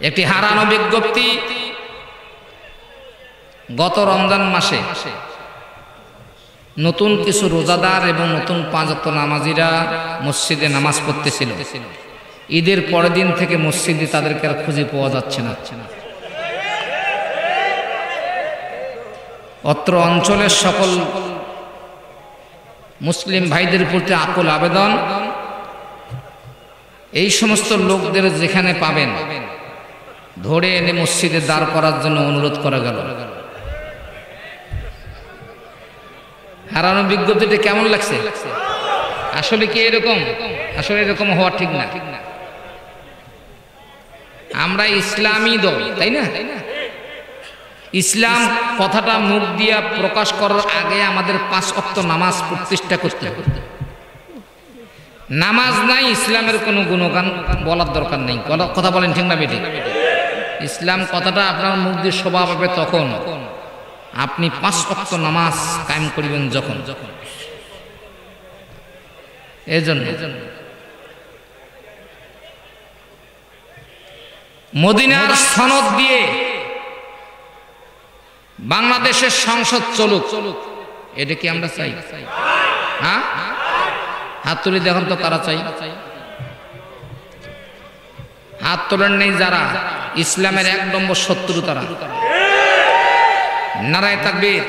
একটি হারানো বিজ্ঞপ্তি, গত রমজান মাসে নতুন কিছু রোজাদার এবং নতুন 5 ওয়াক্ত নামাজিরা মসজিদে নামাজ পড়তেছিল। ঈদের পরের দিন থেকে মসজিদে তাদেরকে আর খুঁজে পাওয়া যাচ্ছে না। অত্র অঞ্চলের সকল মুসলিম ভাইদের প্রতি আকুল আবেদন, এই সমস্ত লোকদের যেখানে পাবেন ধরে এনে মসজিদে দাঁড় করার জন্য অনুরোধ করা গেল। হারানো বিজ্ঞপ্তিটা কেমন লাগছে? আসলে কি এরকম? আসলে এরকম হওয়া ঠিক না। আমরা ইসলামী দল, তাই না? ইসলাম কথাটা মুখ দিয়া প্রকাশ করার আগে আমাদের 5 ওয়াক্ত নামাজ প্রতিষ্ঠা করতে হবে। নামাজ নাই, ইসলামের কোনো গুণগান বলার দরকার নেই। কথা বলেন ঠিক না বেটি? ইসলাম কথাটা আপনার মুখ দিয়ে শোভা পাবে তখন আপনি 5 ওয়াক্ত নামাজ কায়েম করিবেন যখন। এজন্য মদিনার সনদ দিয়ে বাংলাদেশের সংসদ চলুক, এটা কি আমরা চাই? হ্যাঁ, হাত তুলে দেখুন তো কারা চাই। হাত তোলেন নেই যারা ইসলামের 1 নম্বর শত্রু তারা। নারায়ে তাকবীর,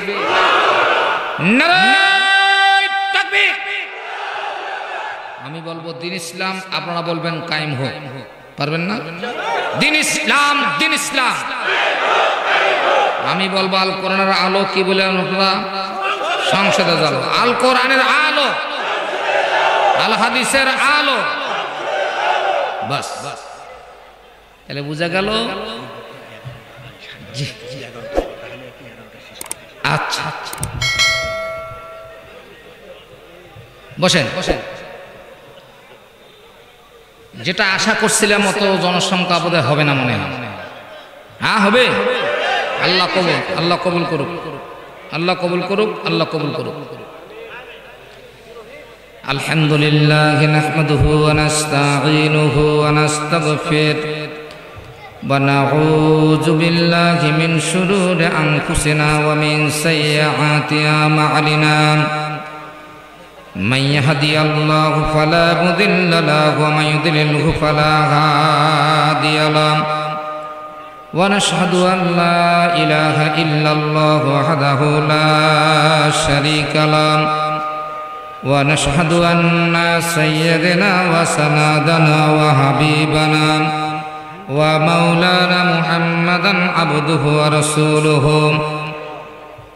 নারায়ে তাকবীর। আমি বলবো দিন ইসলাম, আপনারা বলবেন কায়েম হোক। পারবেন না? দিন ইসলাম, দিন ইসলাম। আমি বলবো আল কোরআনের আলো, কি বলেন আপনারা? সংসদে যাও। আল কোরআনের আলো, আল হাদিসের আলো, বাস। তাহলে বুঝা গেল। আচ্ছা, বসেন বসেন। যেটা আশা করছিলাম অত জনসংখ্যা বোধহয় হবে না মনে হয়। হ্যাঁ হবে। আল্লাহ কবুল, আল্লাহ কবুল করুক, আল্লাহ কবুল করুক, আল্লাহ কবুল করুক। আলহামদুলিল্লাহ নাহমাদুহু ওয়া নাস্তাঈনুহু ওয়া নাস্তাগফির ওয়া নাউযু বিল্লাহি মিন শুরুরি আনফুসিনা ওয়া মিন সাইয়্যাতি আমালিনা। মান ইয়াহদিয়াল্লাহু ফালা মুদিল্লা লাহু ওয়া মান ইউদ্লিলহু ফালা হাদিয়া লাহু। ونشهد أن لا إله إلا الله وحده لا شريك له ونشهد أن سيدنا وسندنا وحبيبنا ومولانا محمدا عبده ورسوله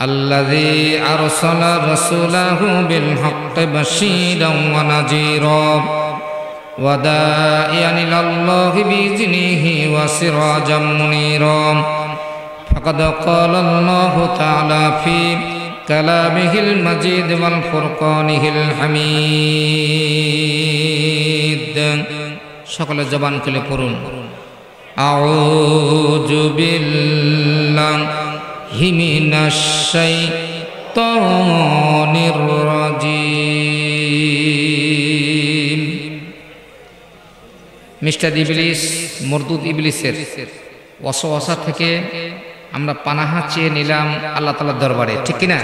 الذي أرسل رسوله بالحق بشيرا ونذيرا وداعيا إلى الله بإذنه وسراجا منيرا. فقد قال الله تعالى في كلامه المجيد والفرقانه الحميد. সকলে জবান খুলে পড়ুন। আউযু বিল্লাহি মিনাশ শাইতানির রাজীম। মিস্টার ইবলিস, মরদুদ ইবলিসের ওয়াসওয়াসা থেকে আমরা পানাহা চেয়ে নিলাম আল্লাহ তাআলার দরবারে, ঠিক কিনা?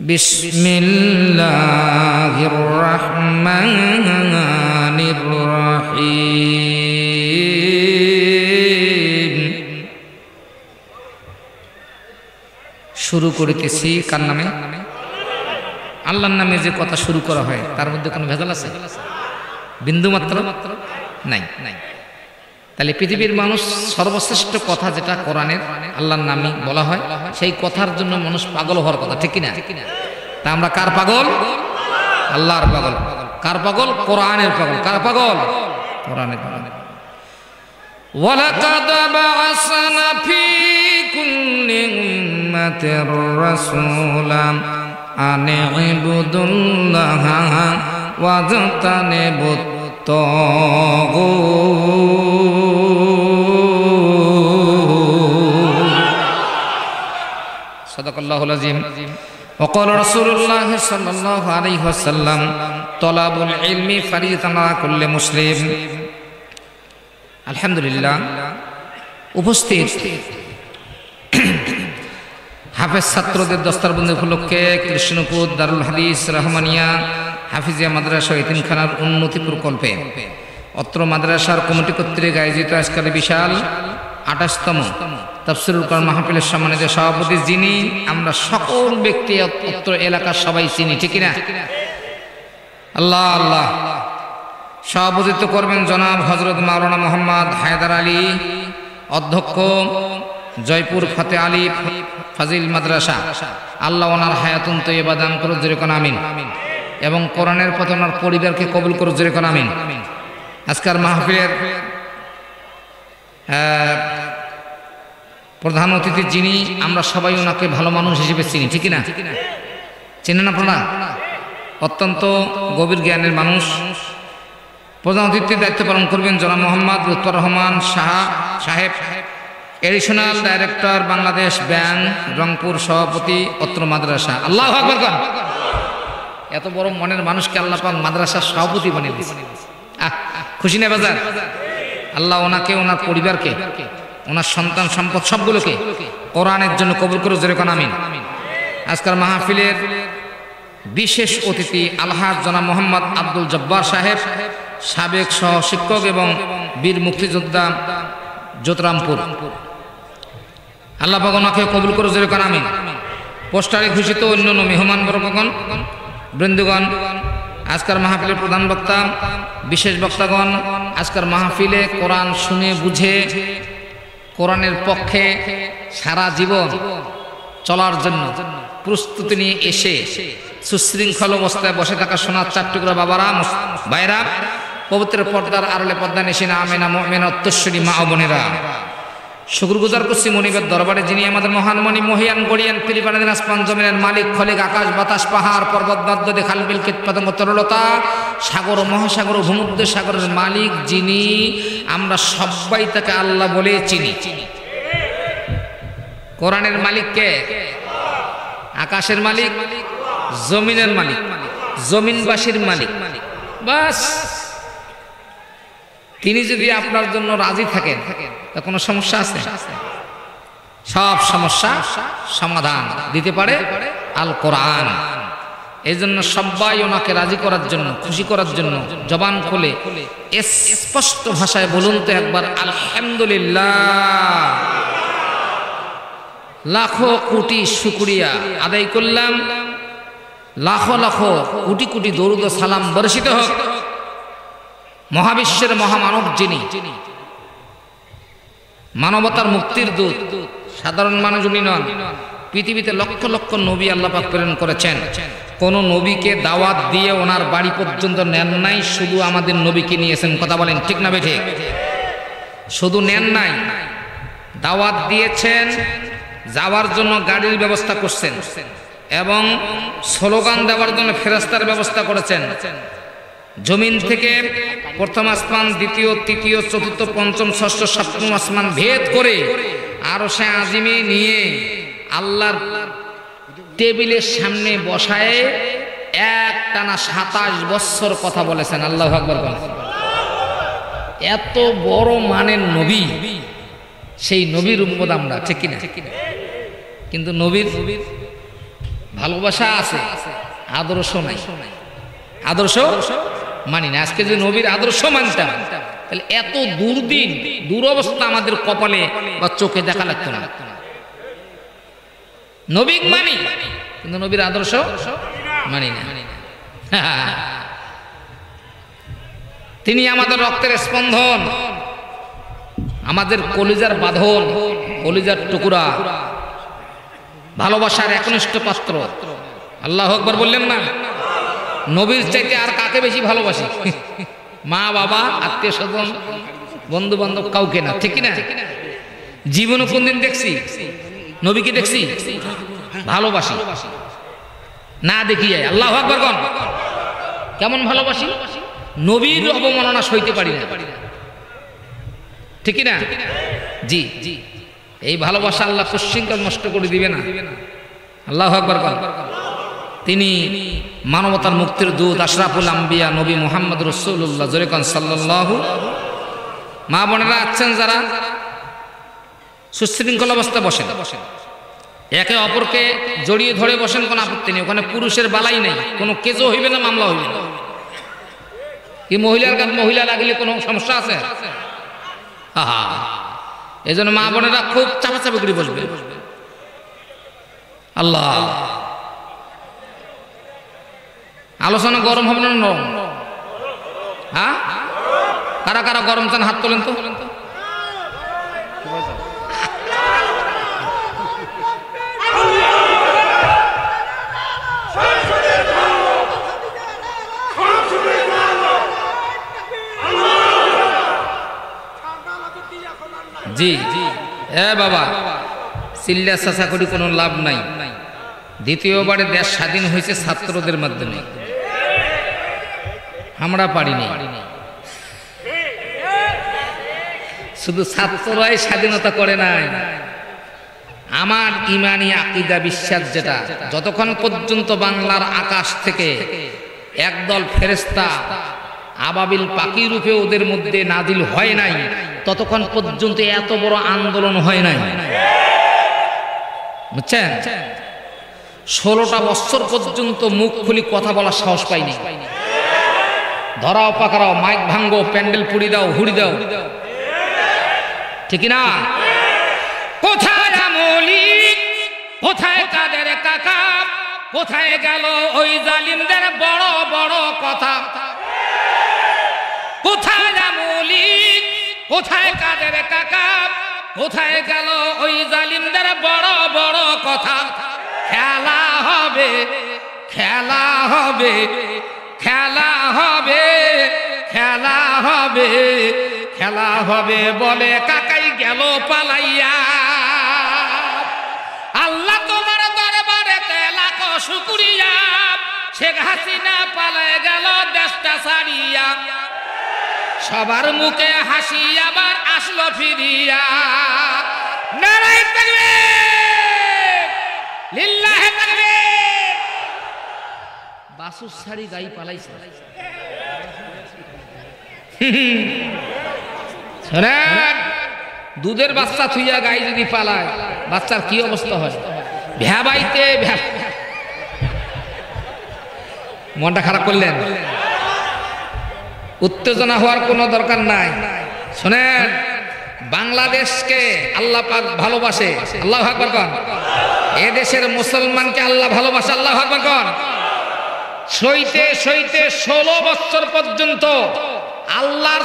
বিসমিল্লাহির রাহমানির রাহিম। শুরু করিতেছি কার নামে? আল্লাহর নামে। যে কথা শুরু করা হয় তার মধ্যে কোনো ভেজাল আছে? বিন্দু মাত্র নাই। তাহলে পৃথিবীর মানুষ সর্বশ্রেষ্ঠ কথা যেটা কোরআনের আল্লাহর নামই বলা হয়, সেই কথার জন্য মানুষ পাগল হওয়ার কথা, ঠিক কিনা? তা আমরা কার পাগল? আল্লাহর পাগল। কার পাগল? কোরআনের পাগল। কার পাগল? কোরআনের পাগল। ওয়ালাকাদ বা'আসনা ফী কুল্লি উম্মাতির রাসূলান আন ইবুদুল্লাহা ওয়াজতানিবুত তাগুত। সাদাকাল্লাহুল আযীম। وقال رسول الله صلى الله عليه وسلم طلب العلم فريضة على كل مسلم. আলহামদুলিল্লাহ উপস্থিত হাফেজ ছাত্রদের দস্তারবন্দি উপলক্ষে কৃষ্ণপুর দারুল হাদিস রহমানিয়া হাফিজিয়া মাদ্রাসা এতিমখানার উন্নতি প্রকল্পে অত্র মাদ্রাসার কমিটি কর্তৃক আয়োজিত আজকের বিশাল ২৮তম তাফসীরুল কোরআন মাহফিলের সম্মানিত সভাপতি, যিনি আমরা সকল ব্যক্তি অত্র এলাকার সবাই চিনি, ঠিক না? আল্লাহ আল্লাহ। সভাপতিত্ব করবেন জনাব হযরত মাওলানা মোহাম্মদ হায়দার আলী, অধ্যক্ষ জয়পুর ফতে আলী ফাজিল মাদ্রাসা। আল্লাহ ওনার হায়াতুন তয়্যিবা দান করুন, জোরে কোন আমিন। এবং কোরআনের পথে ওনার পরিবারকে কবুল করুন, জোরে কোন আমিন। আজকের মাহফিলের প্রধান অতিথি যিনি, আমরা সবাই ওনাকে ভালো মানুষ হিসেবে চিনি, ঠিক না? চিনেন আপনারা? অত্যন্ত গভীর জ্ঞানের মানুষ। প্রধান অতিথির দায়িত্ব পালন করবেন জনাব মোহাম্মদ লুৎফর রহমান সাহেব, additional director Bangladesh bank, Rangpur, সভাপতি অত্র মাদ্রাসা। আল্লাহু আকবার। এত বড় মনের মানুষকে আল্লাহ পাক মাদ্রাসার সভাপতি বানিয়ে দিয়েছে। খুশি না বাজার? আল্লাহ ওনাকে, ওনার পরিবারকে, ওনার সন্তান সম্পদ সবগুলোকে কোরআনের জন্য কবুল করে, জোরে কোন আমিন। আজকের মাহফিলের বিশেষ অতিথি আলহাজ জনাব মোহাম্মদ আব্দুল জব্বার সাহেব, সাবেক সহ শিক্ষক এবং বীর মুক্তিযোদ্ধা, যোতরামপুর। আল্লাহ পাক ওনাকে কবুল করে, জোরে কোন আমিন। পোস্টারে ঘোষিত অন্যান্য মেহমান বৃন্দগণ, আজকের মাহফিলের প্রধান বক্তা, বিশেষ বক্তাগণ, আজকের মাহফিলে কোরআন শুনে বুঝে কোরআনের পক্ষে সারা জীবন চলার জন্য প্রস্তুতি নিয়ে এসে সুশৃঙ্খল অবস্থায় বসে থাকা সোনার চারটুকরা বাবারা, ভাইরা, পবিত্র পর্দার আড়ালে পর্দা নিশিনা আমেনা মুমিনা উত্তরসূরি মা ও বোনেরা, শুকরগুজার করছি মনিবের দরবারে, যিনি আমাদের মহান মনি, মহিয়ান, গড়িয়ান, পৃথিবীর আসমান জমিনের মালিক, খলিক, আকাশ বাতাস পাহাড় পর্বত নদ-নদী খাল বিল কীট পতঙ্গ তরলতা, সাগর মহাসাগর ভূমধ্য সাগরের মালিক, যিনি আমরা সবাই তাকে আল্লাহ বলে চিনি। কোরআনের মালিক কে? আকাশের মালিক, জমিনের মালিক, জমিনবাসীর মালিক। বাস তিনি যদি আপনার জন্য রাজি থাকেন, তা কোনো সমস্যা আছে? সব সমস্যা সমাধান দিতে পারে আল কোরআন। এই জন্য সবাই ওনাকে রাজি করার জন্য, খুশি করার জন্য জবান খুলে স্পষ্ট ভাষায় বলুন তো একবার আলহামদুলিল্লাহ। লাখো কোটি শুকরিয়া আদায় করলাম, লাখো লাখো কোটি কোটি দরুদ ও সালাম বর্ষিত হোক মহাবিশ্বের মহামানব, যিনি মানবতার মুক্তির দূত, সাধারণ মানুষ উনি নন। পৃথিবীতে লক্ষ লক্ষ নবী আল্লাহ পাক প্রেরণ করেছেন, কোন নবীকে দাওয়াত দিয়ে ওনার বাড়ি পর্যন্ত নেন নাই, শুধু আমাদের নবীকে নিয়েছেন। কথা বলেন ঠিক না বেঠে? শুধু নেন নাই, দাওয়াত দিয়েছেন, যাওয়ার জন্য গাড়ির ব্যবস্থা করছেন এবং স্লোগান দেওয়ার জন্য ফেরেশতার ব্যবস্থা করেছেন। জমিন থেকে প্রথম আসমান, দ্বিতীয়, তৃতীয়, চতুর্থ, পঞ্চম, ষষ্ঠ, সপ্তম আসমান ভেদ করে আরশে আজিমে নিয়ে আল্লাহর টেবিলের সামনে বসায় একটানা ২৭ বছর কথা বলেছেন। আল্লাহু আকবার। এত বড় মানের নবী, সেই নবীর উম্মত আমরা, ঠিক কিনা? কিন্তু নবীর ভালোবাসা আছে, আদর্শ নাই, আদর্শ মানি না। আজকে যে নবীর আদর্শ মানতাম, তাহলে এত দুরবস্থা আমাদের কপালে বা চোখে দেখা লাগতো না। নবী মানি, কিন্তু নবীর আদর্শ মানি না। তিনি আমাদের রক্তের স্পন্দন, আমাদের কলিজার বাঁধন, কলিজার টুকরা, ভালোবাসার একনিষ্ঠ পাত্র। আল্লাহু আকবার বললেন না? নবীর চাইতে আর কাকে বেশি ভালোবাসি? মা, বাবা, আত্মীয় স্বজন, বন্ধু বান্ধব, কাউকে না, ঠিক না? জীবনে কোনদিন দেখছি নবীকে দেখছি ভালোবাসি না দেখিয়ে? আল্লাহু আকবার। কেমন ভালোবাসি? নবীর অবমাননা সইতে পারি না, ঠিক না? জি, এই ভালোবাসা আল্লাহ পশ্চিমকাল নষ্ট করে দিবে না। আল্লাহু আকবার। তিনি মানবতার মুক্তির দূত, আশরাফুল আম্বিয়া নবী মুহাম্মদ রাসূলুল্লাহ, জোরে কোন সাল্লাল্লাহু। মা বোনেরা আছেন যারা সুশৃঙ্খল অবস্থায় বসেন, একে অপরকে জড়িয়ে ধরে বসেন, কোনো আপত্তি নেই। ওখানে পুরুষের বালাই নেই, কোনো কেজও হইবে না, মামলা হইবে না। কি মহিলার কাজ মহিলা লাগলে কোনো সমস্যা আছে? এই জন্য মা বোনেরা খুব চাপাচাপি করে বসবে। আল্লাহ, আলোচনা গরম হবে না নরম? হ্যাঁ, কারা কারা গরম চান হাত তোলেন তো। জি জি, বাবা চিল্লা চাচা করি কোনো লাভ নাই। দ্বিতীয়বারে দেশ স্বাধীন হয়েছে ছাত্রদের মাধ্যমে, আমরা পারিনি। শুধু ছাত্ররাই স্বাধীনতা করে নাই। আমার ইমানি আকীদা বিশ্বাস যেটা, যতক্ষণ পর্যন্ত বাংলার আকাশ থেকে একদল ফেরেশতা আবাবিল পাখি রূপে ওদের মধ্যে নাজিল হয় নাই, ততক্ষণ পর্যন্ত এত বড় আন্দোলন হয় নাই। বুঝছেন? 16টা বছর পর্যন্ত মুখ খুলি কথা বলার সাহস পাইনি। ধরাও পাকড়াও, মাইক ভাঙ্গো, প্যান্ডেল পুড়ি দাও, হুড়ি দাও, ঠিক না? কোথায় আমলিক, কোথায় কাদের কাকা, কোথায় গেল ওই জালিমদের বড় বড় কথা? কোথায় আমলিক, কোথায় কাদের কাকা, কোথায় গেল ওই জালিমদের বড় বড় কথা? খেলা হবে, খেলা হবে, খেলা হবে, খেলা হবে, খেলা হবে বলে কাকাই গেল পালাইয়া। আল্লাহ তোমার দরবারে লাখো শুকরিয়া, শেখ হাসিনা পালায় গেল দেশটা ছাড়িয়া। সবার মুখে হাসি আবার আসলো ফিরিয়া। নারায়ে তাকবীর, লিল্লাহি তাকবীর। বাসুর ছাড়ি গাই পালাইছে। শোনেন, দুধের বাচ্চা থুইয়া গাই যদি পালায়, বাচ্চার কি অবস্থা হয়? ভ্যাবাইতে মনটা খারাপ করলেন। উত্তেজনা হওয়ার কোনো দরকার নাই। শোনেন, বাংলাদেশকে আল্লাহ পাক ভালোবাসে। আল্লাহু আকবার কোন। এ দেশের মুসলমানকে আল্লাহ ভালোবাসে। আল্লাহু আকবার কোন। সইতে সইতে 16 বছর পর্যন্ত আল্লাহর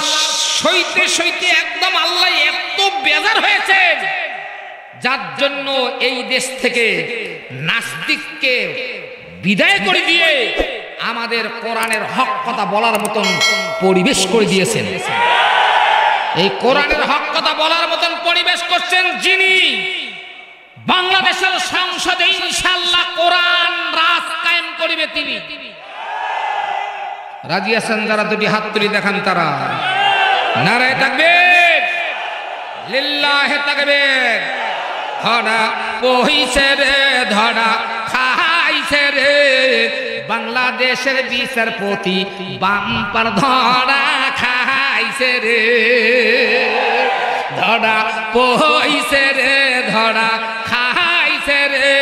সইতে সইতে একদম আল্লাহ এত বেজার হয়েছে, যার জন্য এই দেশ থেকে নাস্তিককে বিদায় করে দিয়ে আমাদের কোরআনের হক কথা বলার মতন পরিবেশ করে দিয়েছেন। এই কোরআনের হক কথা বলার মতন পরিবেশ করছেন যিনি, বাংলাদেশের সংসদে ইনশাআল্লাহ কোরআন রাজ কায়েম করবে তিনি। রাজি আছেন যারা? দুটি হাত তুলে দেখান তারা। নারায়ে তাকবীর, লিল্লাহি তাকবীর। ধরা পইছে রে, ধরা খাইছে রে, বাংলাদেশের বিচারপতি বাম্পার ধরা খাইছে রে। ধরা পইছে রে, ধরা খাইছে রে,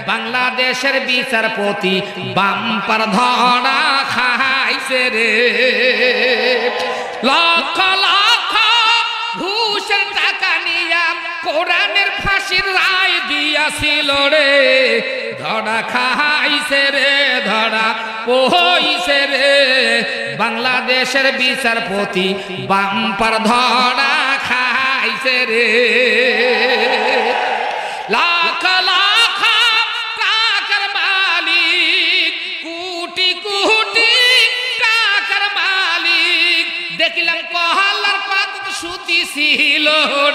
বাংলাদেশের বিচারপতি বাম্পার ধরা খাইছে রে। লক্ষ লক্ষ ঘুষের টাকা নিয়া কোরআনের ফাঁসির রায় দিয়াছিল রে। ধরা খাইছে রে, ধরা পইছে রে, বাংলাদেশের বিচারপতি বাম্পার ধরা খাইছে রে। লাখ লাখ টাকার মালিক, কোটি কোটি টাকার মালিক, দেখিলাম কহালার পাত সুতি ছিল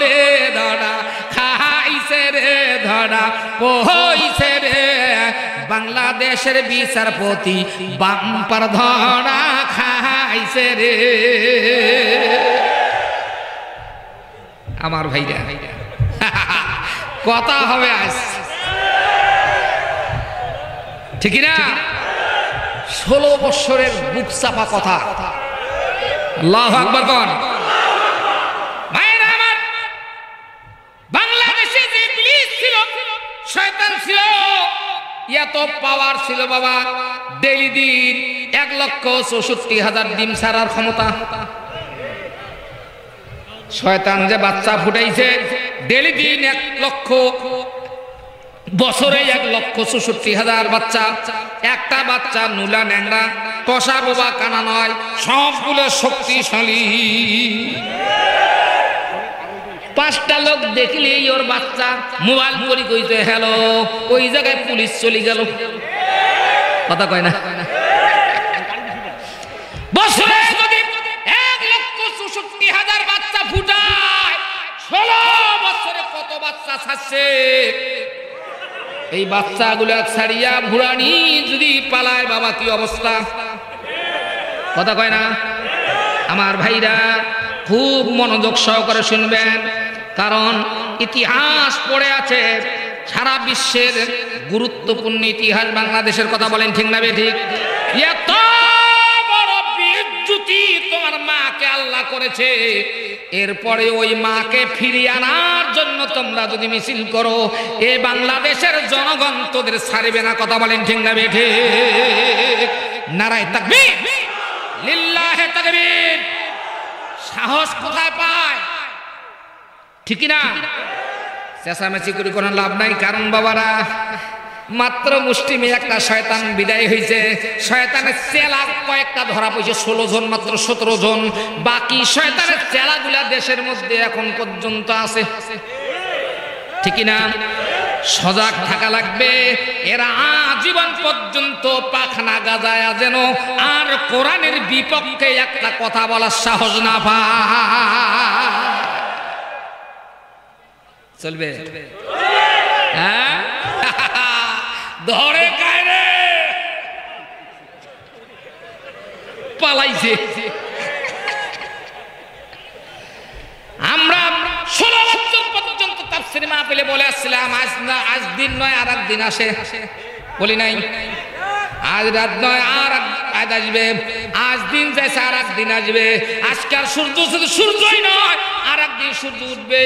রে। ধরা খাইছে রে, ধরা পইছে রে, বাংলাদেশের বিচারপতি বাম্পার ধরা খাইছে রে। আমার ভাইরা, কথা হবে আজ, ঠিক না? 16 বছরের বুক চাপা কথা। আল্লাহু আকবার কোন। এত পাওয়ার ছিল বাবা, ডেইলি দিন 1,64,000 ডিম ছাড়ার ক্ষমতা। শয়তান যে বাচ্চা ফুটাইছে, ডেইলি দিন 1 লক্ষ, বছরে 1,64,000 বাচ্চা। একটা বাচ্চা নুলা ন্যাংরা কষা বোবা কানা নয়, সবগুলো শক্তিশালী। 5টা লোক দেখলেই ওর বাচ্চা মোবাইল করি কইতে হ্যালো, ওই জায়গায় পুলিশ চলে গেল। কথা কয় না? বছরে যদি 1,64,000 বাচ্চা ফুটায়, 16 বছরে কত বাচ্চা ছাড়ছে? এই বাচ্চাগুলা ছাড়িয়া ভুরানি যদি পালায় বাবা, কি অবস্থা? কথা কয় না? আমার ভাইরা খুব মনোযোগ সহকারে শুনবেন, কারণ ইতিহাস পড়ে আছে, সারা বিশ্বের গুরুত্বপূর্ণ ইতিহাস বাংলাদেশের। কথা বলেন ঠিক না বেঠিক? এত বড় বিদ্যুতি তোমার মাকে আল্লাহ করেছে, এরপরে ওই মাকে ফিরিয়ে আনার জন্য তোমরা যদি মিছিল করো, এ বাংলাদেশের জনগণ তোদের ছাড়বে না। কথা বলেন ঠিক না বেঠিক? নারায়ে তাকবীর, লিল্লাহে তাকবীর। সাহস কোথায় পায়? ঠিক না? চেঁচামেচি করে কোনো লাভ নাই, কারণ বাবারা মাত্র মুষ্টিমে একটা শয়তান বিদায় হয়েছে। শয়তানের চেলা কয়েকটা ধরা পড়েছে, 16 জন, মাত্র 17 জন। বাকি শয়তানের চেলাগুলা দেশের মধ্যে এখন পর্যন্ত আছে। ঠিক না? সজাগ থাকা লাগবে। এরা আজীবন পর্যন্ত পাখনা গাজায় যেন আর কোরআনের বিপক্ষে একটা কথা বলার সাহস না পায়। চলবে? হ্যাঁ, ধরে কায়রে পালাইছে। আমরা 16 বছর পর্যন্ত তাফসীর মাহফিলে বলে আসছিলাম, আজ দিন নয় আর একদিন আসে, বলি নাই? আজ রাত নয় আর আজ আসবে, আজ দিন যাইছে আর একদিন আসবে। আজকাল সূর্য শুধু সূর্যই নয়, আর একদিন সূর্য উঠবে।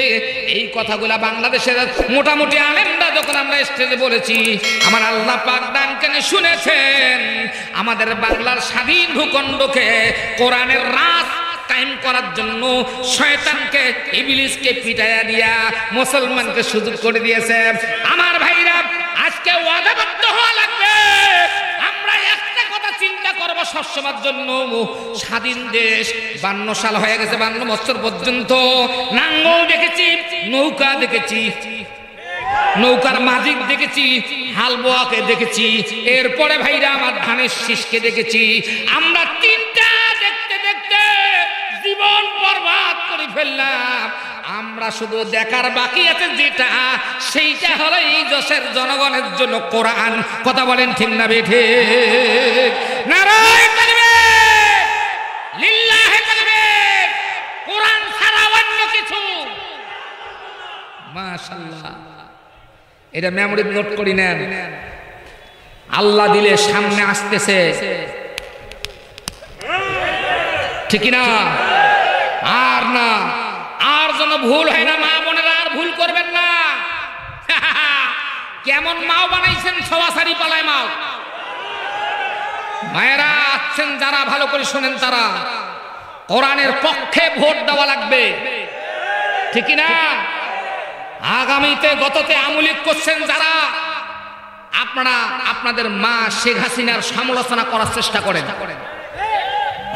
এই কথাগুলা বাংলাদেশের মোটামুটি আলেমরা যখন আমরা স্টেজে বলেছি, আমার আল্লাহ পাক দান কেনে শুনেছেন। আমাদের বাংলার স্বাধীন ভূখণ্ডকে কোরআনের রাজ কায়েম করার জন্য শয়তানকে, ইবলিসকে পিটাইয়া দিয়া মুসলমানকে সুযোগ করে দিয়েছে। আমার ভাইরা, আজকে ওয়াদাবদ্ধ হওয়া লাগবে। আমরা একটা কথা চিন্তা করব সবসময়ের জন্য, স্বাধীন দেশ 52 সাল হয়ে গেছে, 52 বছর পর্যন্ত নাঙ্গল দেখেছি, নৌকা দেখেছি, নৌকার মাঝিক দেখেছি, হালবোয়াকে দেখেছি, এরপরে ভাইরা আমার ধানের শীষকে দেখেছি। আমরা তিনটা দেখতে দেখতে জীবন বরবাদ করে ফেললাম। আমরা শুধু দেখার বাকি আছে যেটা, সেইটা হলো এই দেশের জনগণের জন্য কোরআন। কথা বলেন ঠিক না বেঠিক? নারায়ে তাকবীর, লিল্লাহে তাকবীর। কোরআন ছাড়া অন্য কিছু, মাশাআল্লাহ, এটা মেমোরি নোট করে নেন। আল্লাহ দিলে সামনে আসতেছে, ঠিক না? আর না, আর যেন ভুল হয় না। মা বোনেরা আর ভুল করবেন না। কেমন মাও বানাইছেন, সবাসারি পালায় মাও। মায়েরা আছেন যারা, ভালো করে শোনেন, তারা কোরআনের পক্ষে ভোট দেওয়া লাগবে, ঠিক না? আগামীতে গততে আমলিক করছেন যারা, আপনারা আপনাদের মা শেখ হাসিনার সমালোচনা করার চেষ্টা করেন।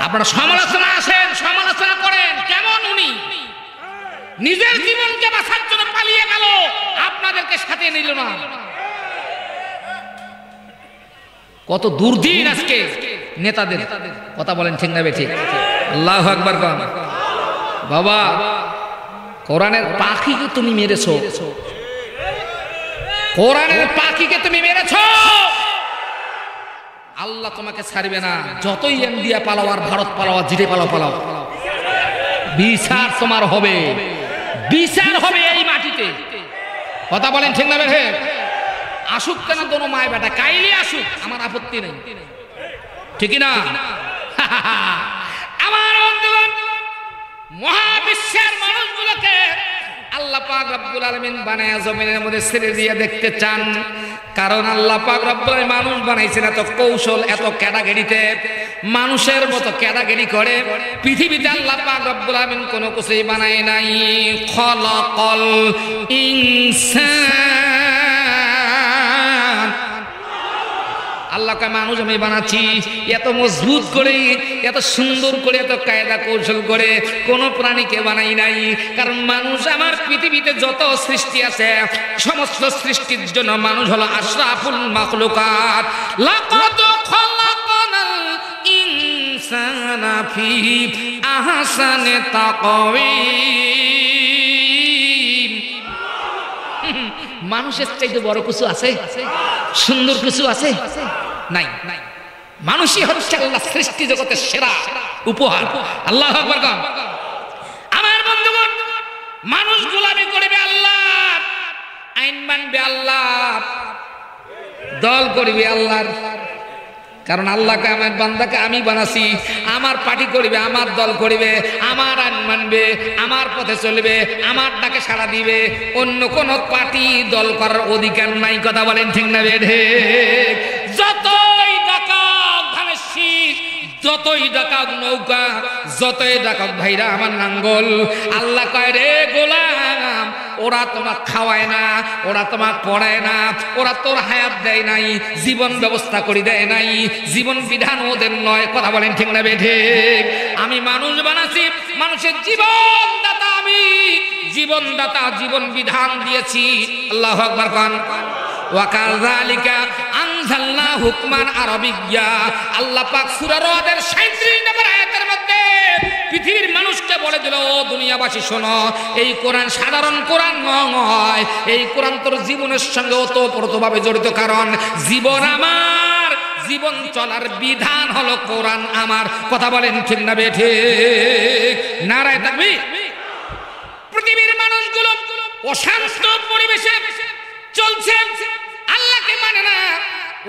আপনারা সমালোচনা আসেন, সমালোচনা করেন। কেমন উনি নিজের জীবনকে বাঁচার জন্য পালিয়ে গেল, আপনাদেরকে সাথে নিল না। কত দুর্দিন আজকে নেতাদের। কথা বলেন ঠিক না বেঠিক? আল্লাহু আকবার। বাবা, কোরআনের পাখিকে তুমি মেরেছো, কোরআনের পাখিকে তুমি মেরেছো, আল্লাহ তোমাকে ছাড়বে না। যতই ইন্ডিয়া পালাও আর ভারত পালাও আর জিটে পালাও, বিচার তোমার হবে, বিচার হবে এই মাটিতে। কথা বলেন ঠিক না বেঠিক? আসুক কেন দোনো মায় বেটা, কাইলে আসুক, আমার আপত্তি নেই, ঠিক না? আমার বন্ধুগণ, মহাবিশ্বের মানুষগুলোকে আল্লাহ পাক রব্বুল আলামিন বানায়া জমিনের মধ্যে ছেড়ে দিয়ে দেখতে চান, কারণ আল্লাহ পাক রব্বুল আলামিন মানুষ বানাইছেন এত কৌশল, এত ক্যাটাগরিতে, মানুষের মতো ক্যাটাগরি করে পৃথিবীতে আল্লাহ পাক রব্বুল আলামিন কোনো কিছুই বানায় নাই। খলাকাল ইনসান, আল্লাহ কয় মানুষ আমি বানাচ্ছি এত মজবুত করে, এত সুন্দর করে, এত কায়দা কৌশল করে কোন প্রাণীকে বানাই নাই। কারণ মানুষ আমার পৃথিবীতে যত সৃষ্টি আছে সমস্ত সৃষ্টির জন্য মানুষ হলো আশরাফুল মাখলুকাত। লাকাদ খালাকনাল ইনসানা ফি আহসানি তাকওয়িম। মানুষের চাইতে বড় কিছু আছে? সুন্দর কিছু আছে? নাই। মানুষই হচ্ছে আল্লাহ সৃষ্টি জগতের সেরা উপহার। আল্লাহু আকবার। আমার বন্ধুগণ, মানুষ গোলামি করবে আল্লাহ, আইন মানবে আল্লাহ, দল করবে আল্লাহর। কারণ আল্লাহকে আমার বান্দাকে আমি বানাছি, আমার পার্টি করবে, আমার দল করবে, আমার আইন মানবে, আমার পথে চলবে, আমার ডাকে সাড়া দিবে। অন্য কোন পার্টি দল করার অধিকার নাই। কথা বলেন ঠিক না বেঠে? যতই ডাকাক ধানের শীষ, যতই ডাকাক নৌকা, যতই ডাকাক ভাইরা আমার নাঙ্গল, আল্লাহ কয় রে গোলাম, ওরা তোমাক খাওয়ায় না, ওরা তোমাক পড়ায় না, ওরা তোর হায়াত দেয় নাই, জীবন ব্যবস্থা করে দেয় নাই, জীবন বিধান ওদের নয়। কথা বলেন ঠিক না বেঠে? আমি মানুষ বানাচ্ছি, মানুষের জীবন দাতা, আমি জীবন দাতা, জীবন বিধান দিয়েছি। আল্লাহু আকবার কোন। ওয়াকাযালিকা আনজালনা হুকমান আরাবিয়্যা। আল্লাহ পাক সূরা রদের 37 নম্বর আয়াতের মধ্যে পৃথিবীর মানুষকে বলে দিল, ও দুনিয়াবাসী শোনো, এই কোরআন সাধারণ কোরআন নয়, এই কোরআন তোর জীবনের সঙ্গে ওতপ্রোতভাবে জড়িত। কারণ জীবন আমার, জীবন চলার বিধান হলো কোরআন আমার। কথা বলেন ঠিক না বেঠিক? নারায়ে তাকবীর। পৃথিবীর মানুষগুলো অশান্ত পরিবেশে চলছে, আল্লাহকে মানে না।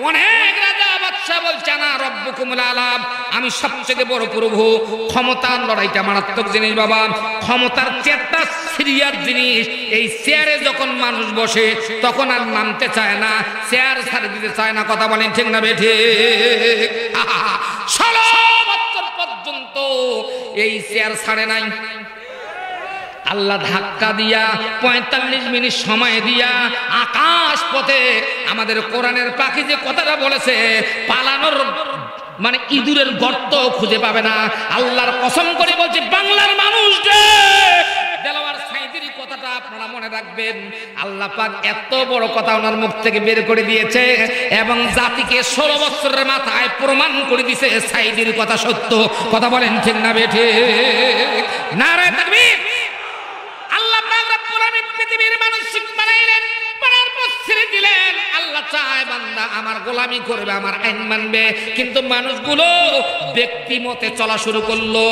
অনেক রাজা বাদশা বলছে না রব্বুকুমুল আলা, আমি সবচেয়ে বড় প্রভু। ক্ষমতার লড়াইটা মারাত্মক জিনিস বাবা, ক্ষমতার চেয়ারটা সিরিয়াস জিনিস। এই চেয়ারে যখন মানুষ বসে তখন আর নামতে চায় না, চেয়ার ছাড়ে দিতে চায় না। কথা বলেন ঠিক না বেঠিক? 16 বছর পর্যন্ত এই চেয়ার ছাড়ে নাই। আল্লাহ ধাক্কা দিয়া 45 মিনিট সময় দিয়া আকাশ পথে আমাদের কোরআনের পাখি যে কথাটা বলেছে, পালানোর মানে ইঁদুরের গর্ত খুঁজে পাবে না। আল্লাহর কসম করে বলছে, বাংলার মানুষ যে দেলোয়ার সাইদির কথাটা আপনারা মনে রাখবেন। আল্লাহ পাক এত বড় কথা ওনার মুখ থেকে বের করে দিয়েছে এবং জাতিকে 16 বছরের মাথায় প্রমাণ করে দিয়েছে সাইদির কথা সত্য। কথা বলেন ঠিক না বেঠিক? নারায়ে তাকবীর। আল্লাহ পাক রব্বুল আলামিন পৃথিবীর মানুষ বানাইলেন, বানার পর ছেড়ে দিলেন। আল্লাহ চায় বান্দা আমার গোলামি করবে, আমার আইন মানবে। কিন্তু মানুষগুলো ব্যক্তি মতে চলা শুরু করলো,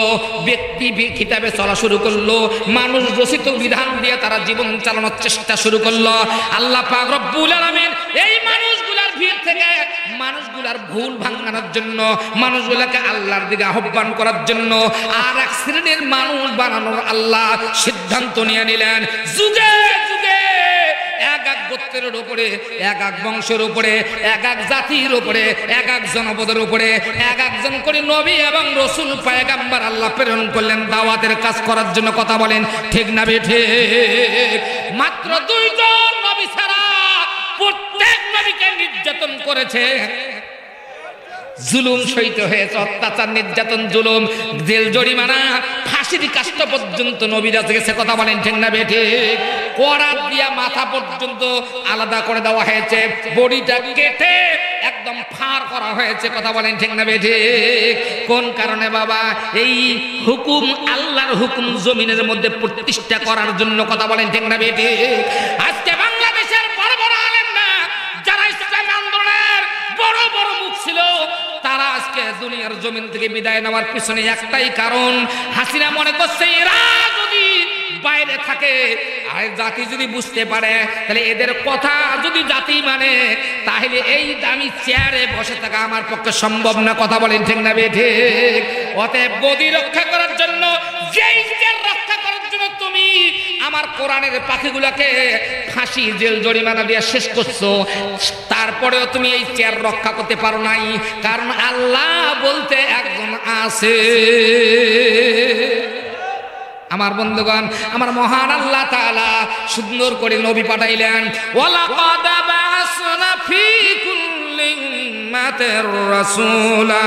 ব্যক্তি কিতাবে চলা শুরু করলো, মানুষ রচিত বিধান দিয়ে তারা জীবন চালানোর চেষ্টা শুরু করলো। আল্লাহ পাক রব্বুল আলামিন এই মানুষগুলার ভিড় থেকে মানুষগুলার ভুল ভাঙানোর জন্য, মানুষগুলাকে আল্লাহর দিকে আহ্বান করার জন্য আর এক শ্রেণীর মানুষ বানানোর আল্লাহ সিদ্ধান্ত নিয়ে নিলেন। যুগে যুগে এক এক গোত্রের উপরে, এক এক বংশের উপরে, এক এক জাতির উপরে, এক এক জনপদের উপরে এক একজন করে নবী এবং রাসূল পয়গম্বর আল্লাহ প্রেরণ করলেন দাওয়াতের কাজ করার জন্য। কথা বলেন ঠিক না বেঠিক? মাত্র 2 জন নবী ছাড়া প্রত্যেক নবীকে নির্যাতন করেছে, জুলুম সইতে হয়েছে, অত্যাচার, নির্যাতন, জুলুম, জেল জরিমানা, ফাঁসির কাষ্ট পর্যন্ত নবীরা গেছে। কথা বলেন ঠিক না বেঠিক? করাত দিয়া মাথা পর্যন্ত আলাদা করে দেওয়া হয়েছে, বডিটা কেটে একদম ফার করা হয়েছে। কথা বলেন ঠিক না বেঠিক? কোন কারণে বাবা? এই হুকুম, আল্লাহর হুকুম জমিনের মধ্যে প্রতিষ্ঠা করার জন্য। কথা বলেন ঠিক না বেঠিক? আজকে বাংলাদেশের বড় বড় আলেমরা যারা ইসলাম আন্দোলনের বড় বড় মুখ ছিল, তারা আজকে দুনিয়ার জমিন থেকে বিদায় নেওয়ার পিছনে একটাই কারণ, হাসিনা মনে করছে এরা যদি বাইরে থাকে আর জাতি যদি বুঝতে পারে, তাহলে এদের কথা যদি জাতি মানে, তাহলে এই দামি চেয়ারে বসে থাকা আমার পক্ষে সম্ভব না। কথা বলেন ঠিক না বেঠিক? অতএব গদি রক্ষা করার জন্য, যেই চেয়ার রক্ষা করার জন্য তুমি আমার কোরআনের পাখিগুলোকে ফাঁসি জেল জরিমানা দিয়ে শেষ করছো, তারপরেও তুমি এই চেয়ার রক্ষা করতে পারো নাই, কারণ আল্লাহ বলতে একজন আছে। আমার বন্ধুগণ, আমার মহান আল্লাহ তাআলা সুন্দর করে নবী পাঠাইলেন। ওয়ালাকাদ বা'আসনা ফী কুল্লি উম্মাতির রাসূলা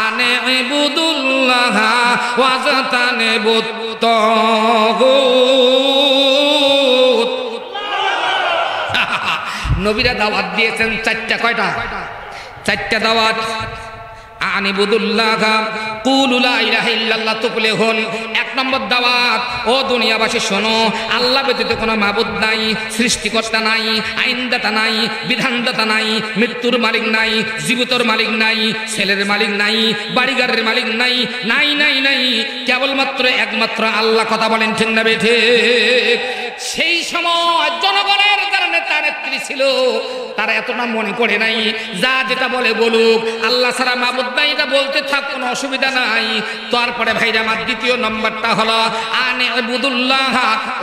আন ইবুদুল্লাহা ওয়াজতানিবুত তাগুত। নবীরা দাওয়াত দিয়েছেন চারটা। কয়টা? চারটা দাওয়াত। আনিবুদুল্লাহা কুলু লা ইলাহা ইল্লাল্লাহ তুফলিহুন। এক নম্বর দাওয়াত, ও দুনিয়াবাসী শোনো, আল্লাহ ব্যতীত কোনো মাবুদ নাই, সৃষ্টিকর্তা নাই, আইনদাতা নাই, বিধানদাতা নাই, মৃত্যুর মালিক নাই, জীবিতর মালিক নাই, ছেলের মালিক নাই, বাড়িঘরের মালিক নাই, নাই নাই নাই, কেবলমাত্র একমাত্র আল্লাহ। কথা বলেন ঠিক না বেঠিক? সেই সময় জনগণের যারা নেতা নেত্রী ছিল তারা এতটা মনে করে নাই, যা যেটা বলে বলুক, আল্লাহ ছাড়া মাবুদ নাই, এটা বলতে থাক, কোনো অসুবিধা নাই। তারপরে ভাইরা আমার দ্বিতীয় নম্বরটা হলো আনে ইবুদুল্লাহ,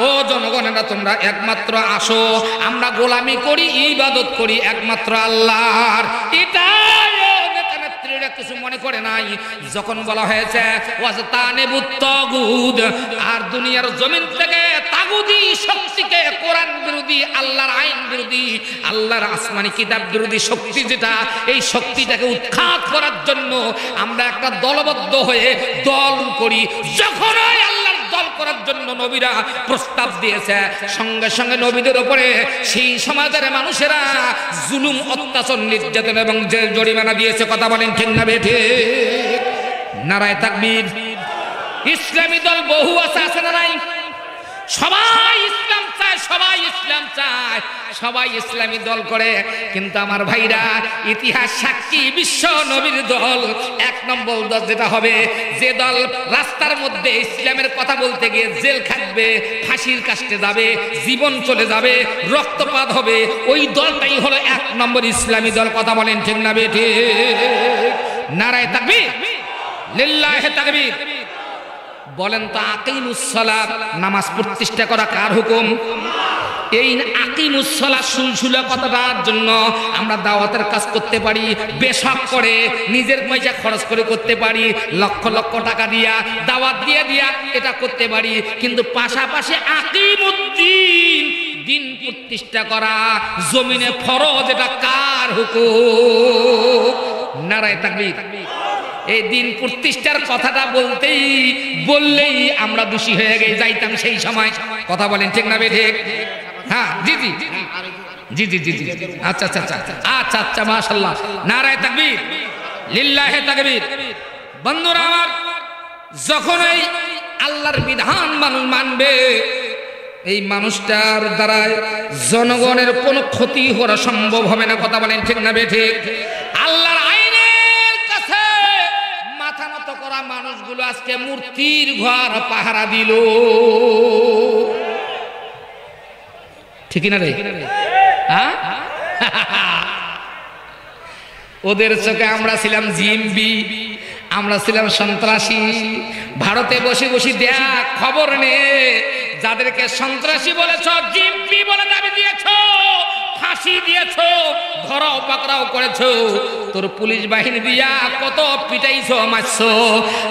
ও জনগণেরা তোমরা একমাত্র আসো, আমরা গোলামি করি, ইবাদত করি একমাত্র আল্লাহর। এটাই নেতা নেত্রীরা কিছু মনে করে নাই। যখন বলা হয়েছে ওয়াজতানিবুত তাগুত, আর দুনিয়ার জমিন থেকে তাগুদি শক্তিকে, কোরআন বিরোধী, আল্লাহর আইন বিরোধী, আল্লাহর আসমানি কিতাব বিরোধী শক্তি যেটা, এই শক্তিটাকে উৎখাত করার জন্য আমরা একটা দলবদ্ধ হয়ে দল করি। যখনই আল্লাহর দল করার জন্য নবীরা প্রস্তাব দিয়েছে, সঙ্গে সঙ্গে নবীদের উপরে সেই সমাজের মানুষেরা জুলুম, অত্যাচার, নির্যাতন এবং জেল জরিমানা দিয়েছে। কথা বলেন ঠিক না বেঠিক? নারায়ে তাকবীর। ইসলামী দল বহু আছে না নাই? সবাই ইসলাম চায়, সবাই ইসলাম চায়, সবাই ইসলামী দল করে। কিন্তু আমার ভাইরা, ইতিহাস সাক্ষী, বিশ্ব নবীর দল এক নম্বর দল যেটা হবে, যে দল রাস্তার মধ্যে ইসলামের কথা বলতে গিয়ে জেল খাটবে, ফাঁসির কাস্টে যাবে, জীবন চলে যাবে, রক্তপাত হবে, ওই দলটাই হলো এক নম্বর ইসলামী দল। কথা বলেন ঠিক না বেঠিক? নারায়ে তাকবীর, লিল্লাহি তাকবীর। বলেন তো, আকিমুস সালাত, নামাজ প্রতিষ্ঠা করা কার হুকুম? এই আকিমুস সালাত সুলসুলা কথাটার জন্য আমরা দাওয়াতের কাজ করতে পারি, বেশক করে নিজের পয়সা খরচ করে করতে পারি, লক্ষ লক্ষ টাকা দিয়া দাওয়াত দিয়ে দিয়া এটা করতে পারি। কিন্তু পাশাপাশি আকিমুদ্দিন, দিন প্রতিষ্ঠা করা জমিনে ফরজ, এটা কার হুকুম? নারায়ে তাকবীর। এই দিন প্রতিষ্ঠার কথাটা বললেই আমরা দোষী হয়ে যাইতাম সেই সময়। কথা বলেন ঠিক না বেঠিক? হ্যাঁ, জি জি জি জি জি জি, আচ্ছা আচ্ছা আচ্ছা আচ্ছা আচ্ছা, মাশাআল্লাহ, নারায়ে তাকবীর, লিল্লাহি তাকবীর। বন্ধুরা আমার, যখন এই আল্লাহর বিধান মানুষ মানবে, এই মানুষটার দ্বারা জনগণের কোনো ক্ষতি করা সম্ভব হবে না। কথা বলেন ঠিক না বেঠিক? আল্লাহর আইনের কাছে মাথা নত করা মানুষগুলো আজকে মূর্তির ঘর পাহারা দিল। ঠিক না রে? হ্যাঁ, ওদের চোখে আমরা ছিলাম জিম্বি, আমরা ছিলাম সন্ত্রাসী। ভারতে বসে বসে দেখ, খবর নে, যাদেরকে সন্ত্রাসী বলেছ, জিম্বি বলে দাবি দিয়েছ, ফাঁসি দিয়েছ, ধরাও পাকড়াও করেছ, তোর পুলিশ বাহিনী দিয়া কত পিটাইছ, মারছ,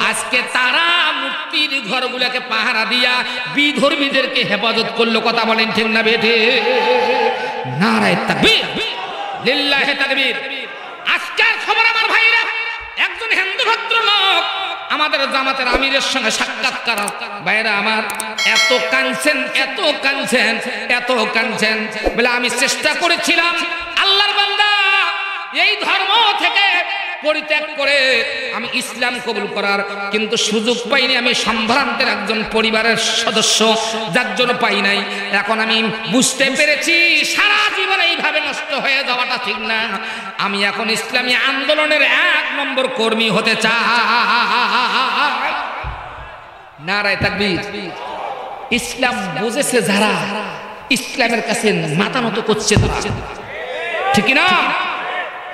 আজকে তারা মূর্তির ঘরগুলোকে পাহারা দিয়া বিধর্মীদেরকে হেফাজত করলো। কথা বলেন ঠিক না বেঠিক? নারায়ে তাকবীর, লিল্লাহি তাকবীর। আজকের খবর আমার ভাইরা, একজন হিন্দু ভদ্রলোক আমাদের জামাতের আমিরের সঙ্গে সাক্ষাৎকার। ভাইরা আমার, এত কাঁদছেন, এত কাঁদছেন, এত কাঁদছেন, বলে আমি চেষ্টা করেছিলাম আল্লাহর বান্দা এই ধর্ম থেকে পরিত্যাগ করে আমি ইসলাম কবুল করার, কিন্তু সুযোগ পাইনি। আমি সম্ভ্রান্তের একজন পরিবারের সদস্য, যার জন্য পাই নাই। এখন আমি বুঝতে পেরেছি সারা জীবন এইভাবে নষ্ট হয়ে যাওয়াটা ঠিক না। আমি এখন ইসলামী আন্দোলনের এক নম্বর কর্মী হতে চাই। নারায়ে তাকবীর। ইসলাম বুঝেছে যারা, ইসলামের কাছে মাথা নত করছে তারা, ঠিক না?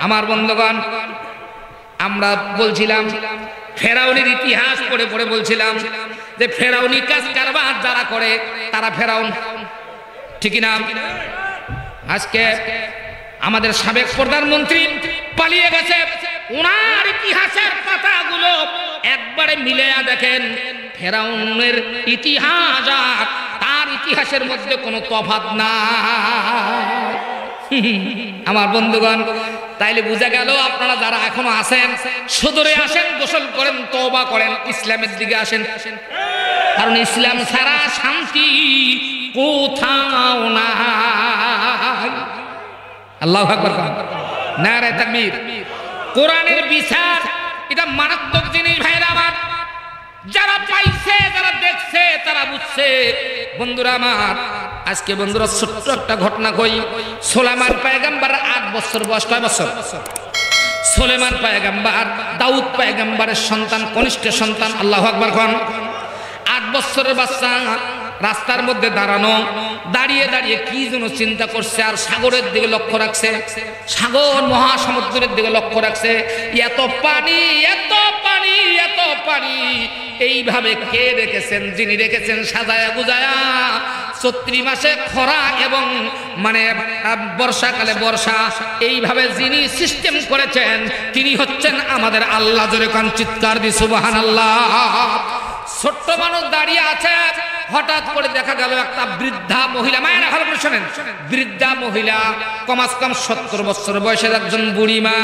আমার বন্ধুগণ, আমরা বলছিলাম ফেরাউনের ইতিহাস পড়ে পড়ে বলছিলাম যে ফেরাউনি কাজ কারবার যারা করে তারা ফেরাউন, ঠিক না? আজকে আমাদের সাবেক প্রধানমন্ত্রী পালিয়ে গেছে, ওনার ইতিহাসের পাতাগুলো একবারে মিলায়া দেখেন, ফেরাউনের ইতিহাস আর তার ইতিহাসের মধ্যে কোনো তফাৎ নাই। আমার বন্ধুগণ, তাইলে বুঝা গেল আপনারা যারা এখনো আছেন সুদূরে আসেন, গোসল করেন, তওবা করেন, ইসলামের দিকে আসেন, কারণ ইসলাম ছাড়া শান্তি কোথাও নাই। আল্লাহু আকবার, নারে তাকবীর। কোরআনের বিচার এটা মারাত্মক জিনিস ভাইরা আমার, যারা পাইছে, যারা দেখছে, তারা বুঝছে। বন্ধুরা আমার, আজকে বন্ধুরা ছোট্ট একটা ঘটনা কই। সুলাইমান পয়গম্বর 8 বছর বয়স, কয় বছর? সুলাইমান পয়গম্বর দাউদ পয়গম্বরের সন্তান, কনিষ্ঠ সন্তান। আল্লাহু আকবার কোন। 8 বছরের বাচ্চা রাস্তার মধ্যে দাঁড়ানো, দাঁড়িয়ে দাঁড়িয়ে কি যেন চিন্তা করছে, আর সাগরের দিকে লক্ষ্য রাখছে, সাগর মহাসমুদ্রের দিকে লক্ষ্য রাখছে। এত পানি, এত পানি, এত পানি, এইভাবে কে রেখেছেন? যিনি রেখেছেন সাজায়া গুজায়া, 34 মাসে খরা এবং মানে বর্ষাকালে বর্ষা, এইভাবে যিনি সিস্টেম করেছেন তিনি হচ্ছেন আমাদের আল্লাহ। জোরে কান চিৎকার দি সুবহানাল্লাহ। ছোট্ট মানুষ দাঁড়িয়ে আছে, হঠাৎ করে দেখা গেল একটা বৃদ্ধা মহিলা, মায়েরা ভালো করে শোনেন, বৃদ্ধা মহিলা কমাস কম 70 বছর বয়সের একজন বুড়ি মা,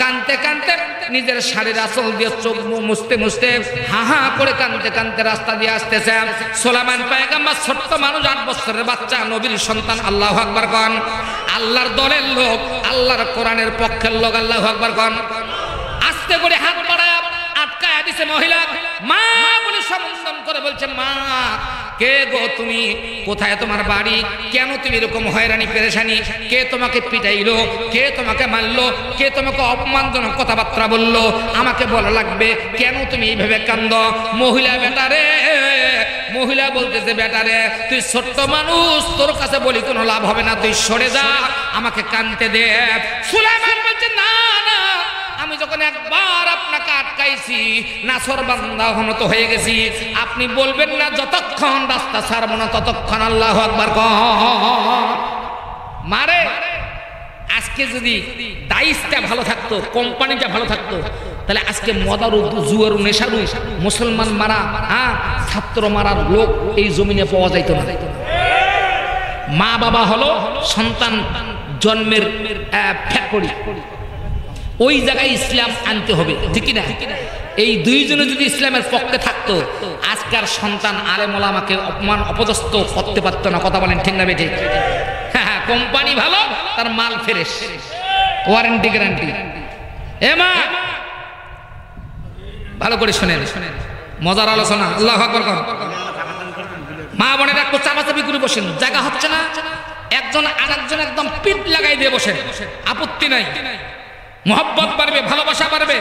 কানতে কানতে নিজের শাড়ির আঁচল দিয়ে চোখ মুছতে মুছতে হা হা করে কানতে কানতে রাস্তা দিয়ে আসতেছে। সুলাইমান পয়গম্বর ছোট্ট মানুষ, 8 বছরের বাচ্চা, নবীর সন্তান। আল্লাহু আকবার কোন। আল্লাহর দলের লোক, আল্লাহর কোরআনের পক্ষের লোক। আল্লাহু আকবার কোন। আস্তে করে হাত বাড়ায় আটকায় দিছে মহিলা। মা বলে সম্বোধন করে বলছে, মা কে গো তুমি? কোথায় তোমার বাড়ি? কেন তুমি এরকম হয়রানি পেরেশানি? কে তোমাকে পিটাইলো? কে তোমাকে মারলো? কে তোমাকে অপমানজনক কথাবার্তা বললো? আমাকে বলা লাগবে, কেন তুমি এইভাবে কান্দ? মহিলা, বেটারে, মহিলা বলতেছে, বেটারে তুই ছোট্ট মানুষ, তোর কাছে বলি কোনো লাভ হবে না, তুই সরে যা, আমাকে কানতে দে। সুলাইমান বলছে, না না, আমি যখন একবার আপনাকে আটকাইছি, নাছরবান্দা মতো হয়ে গেছি, আপনি বলবেন না যতক্ষণ রাস্তা ছাড়বো না ততক্ষণ। আল্লাহু আকবার কর। মারে আজকে যদি দাইসটা ভালো থাকতো, কোম্পানিটা ভালো থাকতো, তাহলে আজকে মদারু, জুয়ারু, নেশারু, মুসলমান মারা, ছাত্র মারার লোক এই জমিনে পাওয়া যাইতো না। মা বাবা হলো সন্তান জন্মের ফ্যাক্টরি, ওই জায়গায় ইসলাম আনতে হবে, ঠিক না? এই দুইজনে যদি ইসলামের পক্ষে থাকতো, আজকার সন্তান আলেম ওলামাকে অপমান অপদস্থ করতে পারতো না। কথা বলেন ঠিক না বেঠে? হ্যাঁ, কোম্পানি ভালো, তার মাল ফ্রেশ, ওয়ারেন্টি গ্যারান্টি। এ মা ভালো করে শোনেন, মজার আলোচনা। আল্লাহু আকবার। মা বোনেরা একটু চাপাচাপি করে বসেন, জায়গা হচ্ছে না, একজন আরেকজন একদম পিঠ লাগাই দিয়ে বসেন, আপত্তি নাই। মোহব্বত বাড়বে, ভালোবাসা বাড়বে,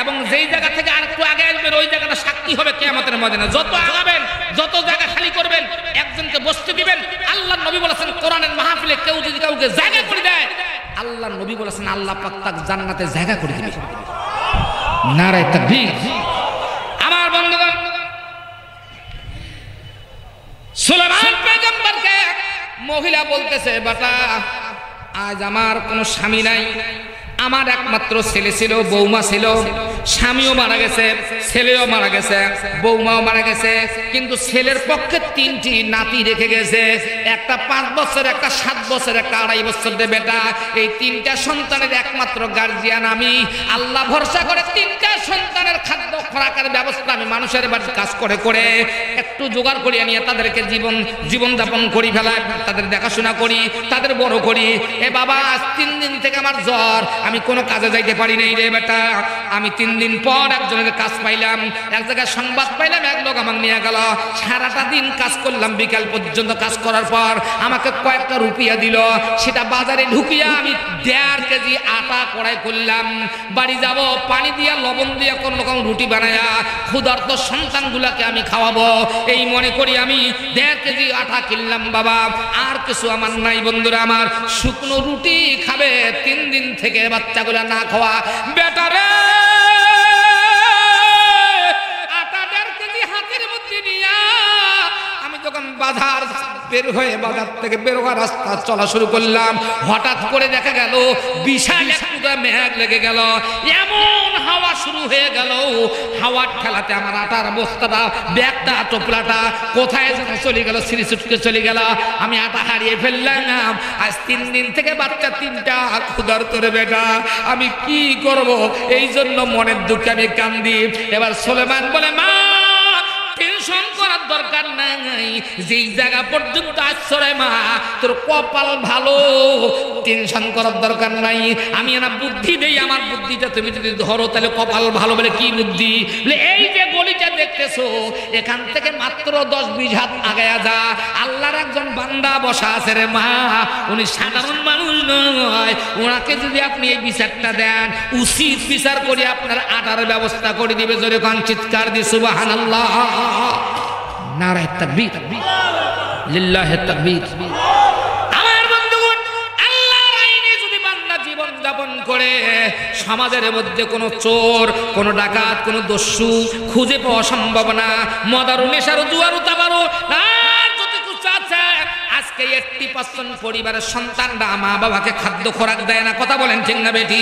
এবং যেই জায়গা থেকে আর একটু আগে আসবেন ওই জায়গাটা সাক্ষী হবে কিয়ামতের ময়দানে। যত আগাবেন, যত জায়গা খালি করবেন, একজনকে বসতে দিবেন। আল্লাহর নবী বলেছেন, কোরআনের মাহফিলে কেউ যদি কাউকে জায়গা করে দেয়, আল্লাহর নবী বলেছেন আল্লাহ পাক তাকে জান্নাতে জায়গা করে দিবে। নারে তাকবীর। আমার বন্ধুগণ, সুলাইমান পয়গম্বরকে মহিলা বলতেছে, বেটা আজ আমার কোনো স্বামী নাই, আমার একমাত্র ছেলে ছিল, বৌমা ছিল, স্বামীও মারা গেছে, ছেলেও মারা গেছে, বৌমাও মারা গেছে, কিন্তু ছেলের পক্ষে 3টি নাতি রেখে গেছে, একটা 5 বছর, একটা 7 বছর, একটা 2.5 বছর। বেটা এই 3টা সন্তানের একমাত্র গার্জিয়ান আমি। আল্লাহ ভরসা করে 3টা সন্তানের খাদ্য খোরাকের ব্যবস্থা আমি মানুষের বাড়িতে কাজ করে করে একটু জোগাড় করিয়ে নিয়ে তাদেরকে জীবন যাপন করি ফেলাই, তাদের দেখাশোনা করি, তাদের বড় করি। এ বাবা, আজ 3 দিন থেকে আমার জ্বর, আমি কোনো কাজে যাইতে পারি নাই রে বেটা। আমি 3 দিন পর একজনের কাজ পাইলাম, এক জায়গায় সংবাদ পাইলাম, এক লোক আমাকে নিয়ে গেল, সারাটা দিন কাজ করলাম, বিকাল পর্যন্ত কাজ করার পর আমাকে কয়েকটা রুপিয়া দিল, সেটা বাজারে ঢুকিয়া আমি 1.5 কেজি আটা কড়াই করলাম, বাড়ি যাব, পানি দিয়া লবণ দিয়া কোন রকম রুটি বানায়া ক্ষুধার্ত সন্তানগুলাকে আমি খাওয়াবো, এই মনে করি আমি 1.5 কেজি আটা কিনলাম। বাবা আর কিছু আমার নাই। বন্ধুরা আমার, শুকনো রুটি খাবে 3 দিন থেকে বাচ্চাগুলা না খাওয়া। বেটারে আটা 1.5 কেজি হাতের মধ্যে নিয়া আমি যখন বাজার বের হয়ে বাজার থেকে বের হওয়ার রাস্তা চলা শুরু করলাম। হঠাৎ করে দেখা গেল বিশাল একটা মেঘ লেগে গেল, এমন হাওয়া শুরু হয়ে গেল, হাওয়ার ঠেলাতে আমার আটার বস্তাটা, ব্যাগটা, টোপলাটা কোথায় যেন চলে গেল, সিঁড়ি ছুটকে চলে গেল। আমি আটা হারিয়ে ফেললাম। আজ 3 দিন থেকে বাচ্চা 3টা ক্ষুধার্ত রে বেটা, আমি কি করব? এই জন্য মনের দুঃখে আমি কান্দি। এবার সুলেমান বলে, মা টেনশন করার দরকার নাই, যেই জায়গা পর্যন্ত আসছে মা তোর কপাল ভালো, টেনশন করার দরকার নাই। আমি না বুদ্ধি দেই, আমার বুদ্ধিটা তুমি যদি ধরো তাহলে কপাল ভালো। বলে কি বুদ্ধি? বলে এই যে গলিটা দেখতেছো এখান থেকে মাত্র 10-20 হাত আগায়া যা, আল্লাহর একজন বান্দা বসা আছে রে মা, উনি সাধারণ মানুষ নয়, ওনাকে যদি আপনি এই বিচারটা দেন, উচিত বিচার করে আপনার আটার ব্যবস্থা করে দিবে। জোরে কান চিৎকার দি সুবহানাল্লাহ, নারায়ে তাকবীর, লিল্লাহি তাকবীর। আমার বন্ধুগণ, আল্লাহর আইনে যদি বান্দা জীবন যাপন করে, সমাজের মধ্যে কোনো চোর, কোনো ডাকাত, কোনো দস্যু খুঁজে পাওয়া সম্ভব না। মদারু, নেশারু, জুয়ারু, তাবারু আর যত কিছু আছে, আজকে 80% পরিবারের সন্তানরা মা বাবাকে খাদ্য খোরাক দেয় না। কথা বলেন ঠিক না বেটি?